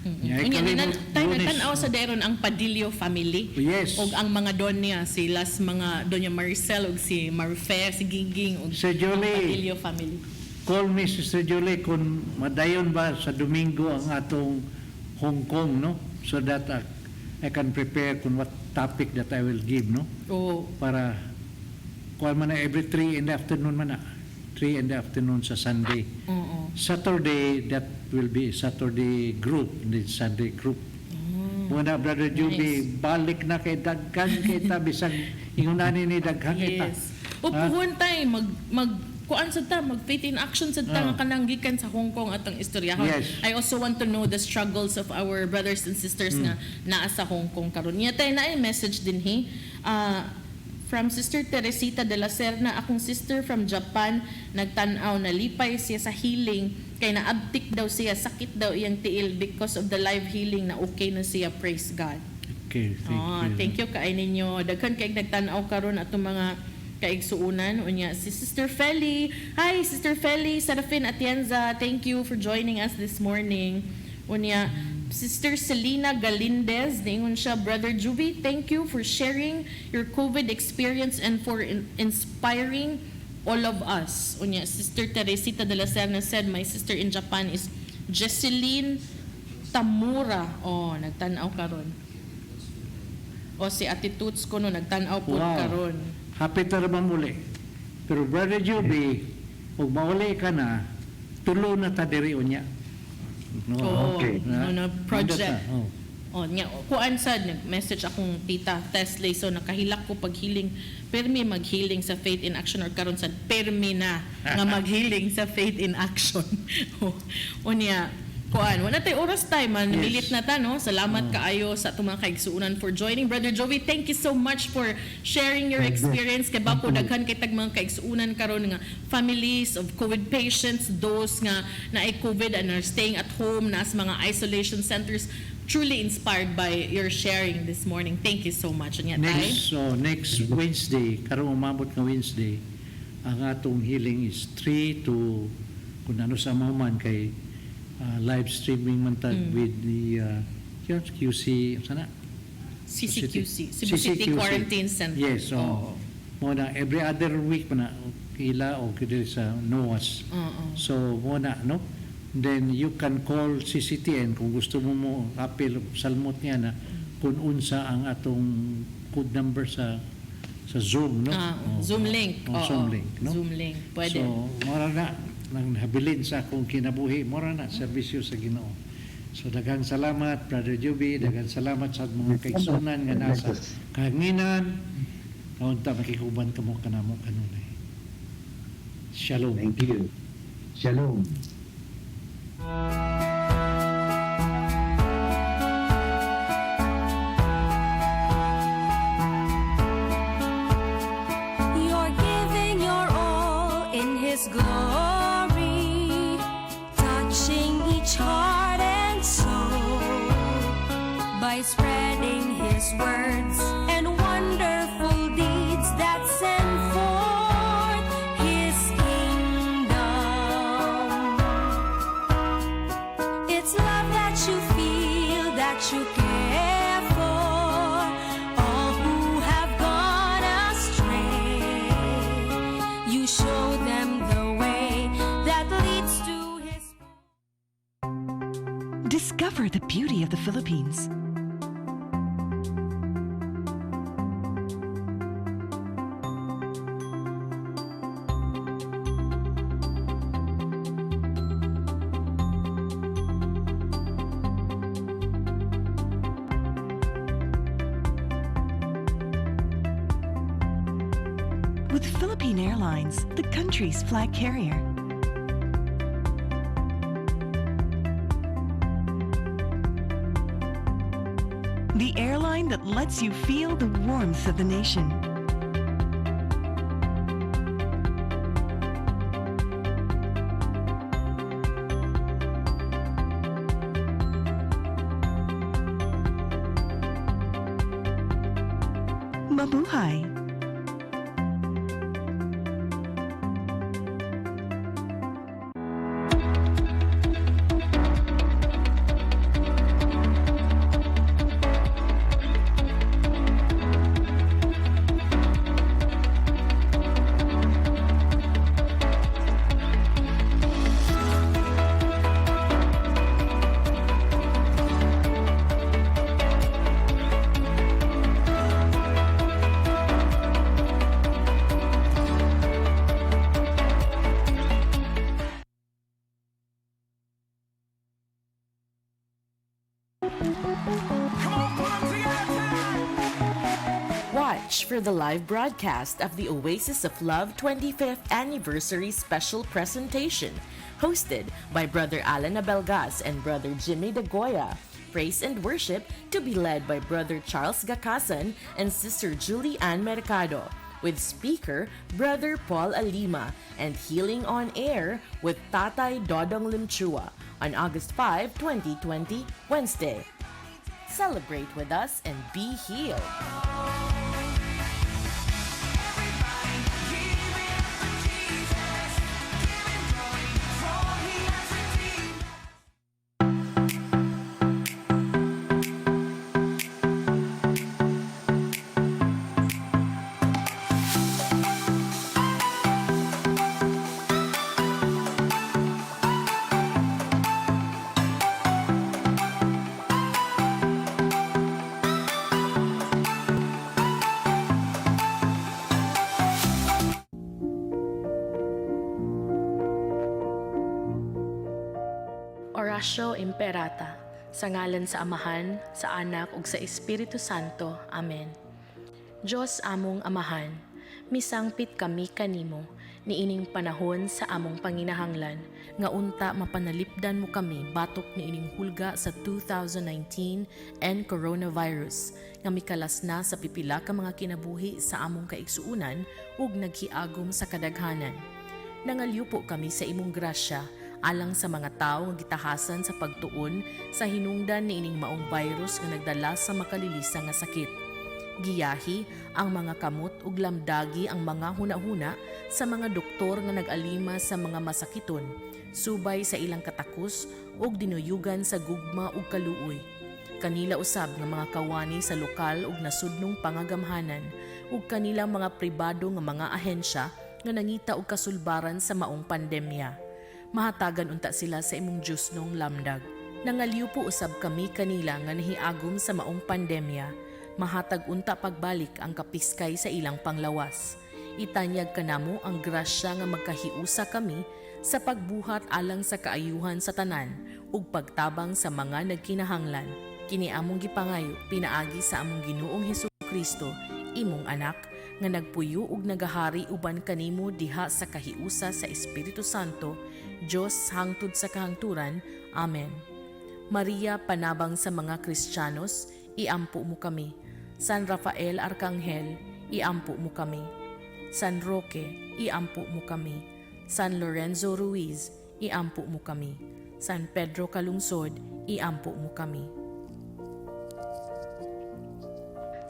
Yeah, Unya kalimot, tayo Lunes. nagtanaw sa deron ang Padillo family. Yes. Og ang mga donya, silas mga Doña Maricel og si Marfe, si Ginging og Sir ang Jolie. Padillo family. Call me, Sister Julie, kung madayon ba sa Domingo ang atong Hong Kong, no? So that I can prepare kung what topic that I will give, no? Oo. Para kuha man na every 3 in the afternoon man na. 3 in the afternoon sa Sunday. Oo. Saturday, that will be Saturday group, the Sunday group. Muna, Brother Juby, balik na kay daghan kita, bisag ingunanin ni daghan kita. Yes. Upuhon tayo mag kuan sa ta mag faith in action sa ta nga kanang gikan sa Hong Kong atong istoryahon. Yes. I also want to know the struggles of our brothers and sisters nga naa sa Hong Kong karon. Nya tay na message din from Sister Teresita de la Serna, akong sister from Japan, nagtan-aw na lipay siya sa healing kay naabtik daw siya, sakit daw iyang tiil because of the live healing na okay na siya, praise God. Okay, Thank you kay ninyo. Daghan kay nagtan-aw karon atong mga kaigsuunan. Unya si Sister Feli. Hi Sister Feli Serafin Atienza. Thank you for joining us this morning. Unya Sister Selena Galindez, ningon siya, Brother Juby, thank you for sharing your COVID experience and for inspiring all of us. Unya Sister Teresita de la Serna said, my sister in Japan is Jesseline Tamura. Nagtan-aw karon. Si Ate Toots ko no, nagtan-aw po Wow. karon. Happy ta naman muli. Pero Brother Juby, kung mauli ka na, tulo na ta diri unya. No, project. Kuan sad nag-message akong tita Tesley, so nakahilak ko pag-healing, permi mag-healing sa Faith in Action or karon sad permi na nga mag-healing sa Faith in Action. Unya kuan, wala tay oras time man, milit na ta no. Salamat kaayo sa atong mga kaigsuunan for joining. Brother Joey, thank you so much for sharing your experience kay bapo daghan kay tag mga kaigsuunan karon nga families of COVID patients, those nga naay COVID and are staying at home na sa mga isolation centers. Truly inspired by your sharing this morning. Thank you so much. Unya tay. Next Wednesday, karong umabot nga Wednesday, ang atong healing is 3 to kung ano sa man kay live streaming man tag with the QC, sana? CCQC, Cebu City Quarantine Center. Yes, so muna every other week na ila o kidi sa NOAS. So muna no. Then you can call CCTN kung gusto mo appeal salmot niya na kung unsa ang atong code number sa Zoom, no? Zoom link. Zoom link, no? Zoom link. Pwede. So, mora na nang habilin sa akong kinabuhi, mora na serbisyo sa Ginoo. So daghang salamat Brother Juby, daghang salamat sa mga kaigsunan nga nasa kahanginan. Kaunta makikuban kamo kanamo kanunay. Shalom. Thank you. Shalom. You're giving your all in His glory, touching each heart and soul by spreading His words and wonderful deeds that send forth His kingdom. It's love that you feel, that you care for all who have gone astray. You show them the way that leads to His. Discover the beauty of the Philippines. With Philippine Airlines, the country's flag carrier. The airline that lets you feel the warmth of the nation. Kakatauhay. Watch for the live broadcast of the Oasis of Love 25th Anniversary Special Presentation, hosted by Brother Alan Abelgas and Brother Jimmy De Goya. Praise and worship to be led by Brother Charles Gakasan and Sister Julie Ann Mercado, with speaker Brother Paul Alima, and Healing on Air with Tatay Dodong Limchua on August 5, 2020, Wednesday. Celebrate with us and be healed. Oratio Imperata, sa ngalan sa Amahan, sa Anak ug sa Espiritu Santo. Amen. Diyos among Amahan, misangpit kami kanimo, niining panahon sa among panginahanglan, nga unta mapanalipdan mo kami batok niining hulga sa 2019 and coronavirus, nga mikalas na sa pipila ka mga kinabuhi sa among kaigsuunan ug naghiagom sa kadaghanan. Nangalyo po kami sa imong grasya, alang sa mga tao nga gitahasan sa pagtuon sa hinungdan niining maong virus nga nagdala sa makalilisa nga sakit. Giyahi ang mga kamot ug lamdagi ang mga hunahuna sa mga doktor nga nag-alima sa mga masakiton, subay sa ilang katakos ug dinuyugan sa gugma ug kaluoy. Kanila usab nga mga kawani sa lokal ug nasudnong pangagamhanan ug kanilang mga pribado nga mga ahensya nga nangita og kasulbaran sa maong pandemya. Mahatagan unta sila sa imong Diyos nung lamdag. Nangaliw po usab kami kanila nga nahiagom sa maong pandemya. Mahatag unta pagbalik ang kapiskay sa ilang panglawas. Itanyag kanamo ang grasya nga magkahiusa kami sa pagbuhat alang sa kaayuhan sa tanan ug pagtabang sa mga nagkinahanglan. Kini among gipangayo pinaagi sa among Ginoong Hesukristo, imong anak, nga nagpuyo ug nagahari uban kanimo diha sa kahiusa sa Espiritu Santo, Diyos hangtod sa kahangturan. Amen. Maria, panabang sa mga Kristiyanos, iampo mo kami. San Rafael Arcangel, iampo mo kami. San Roque, iampo mo kami. San Lorenzo Ruiz, iampo mo kami. San Pedro Calungsod, iampo mo kami.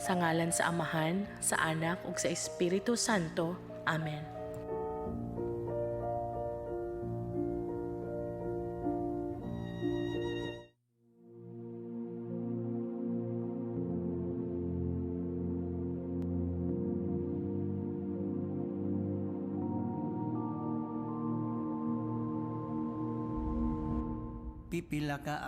Sa ngalan sa Amahan, sa Anak ug sa Espiritu Santo. Amen. Pipila ka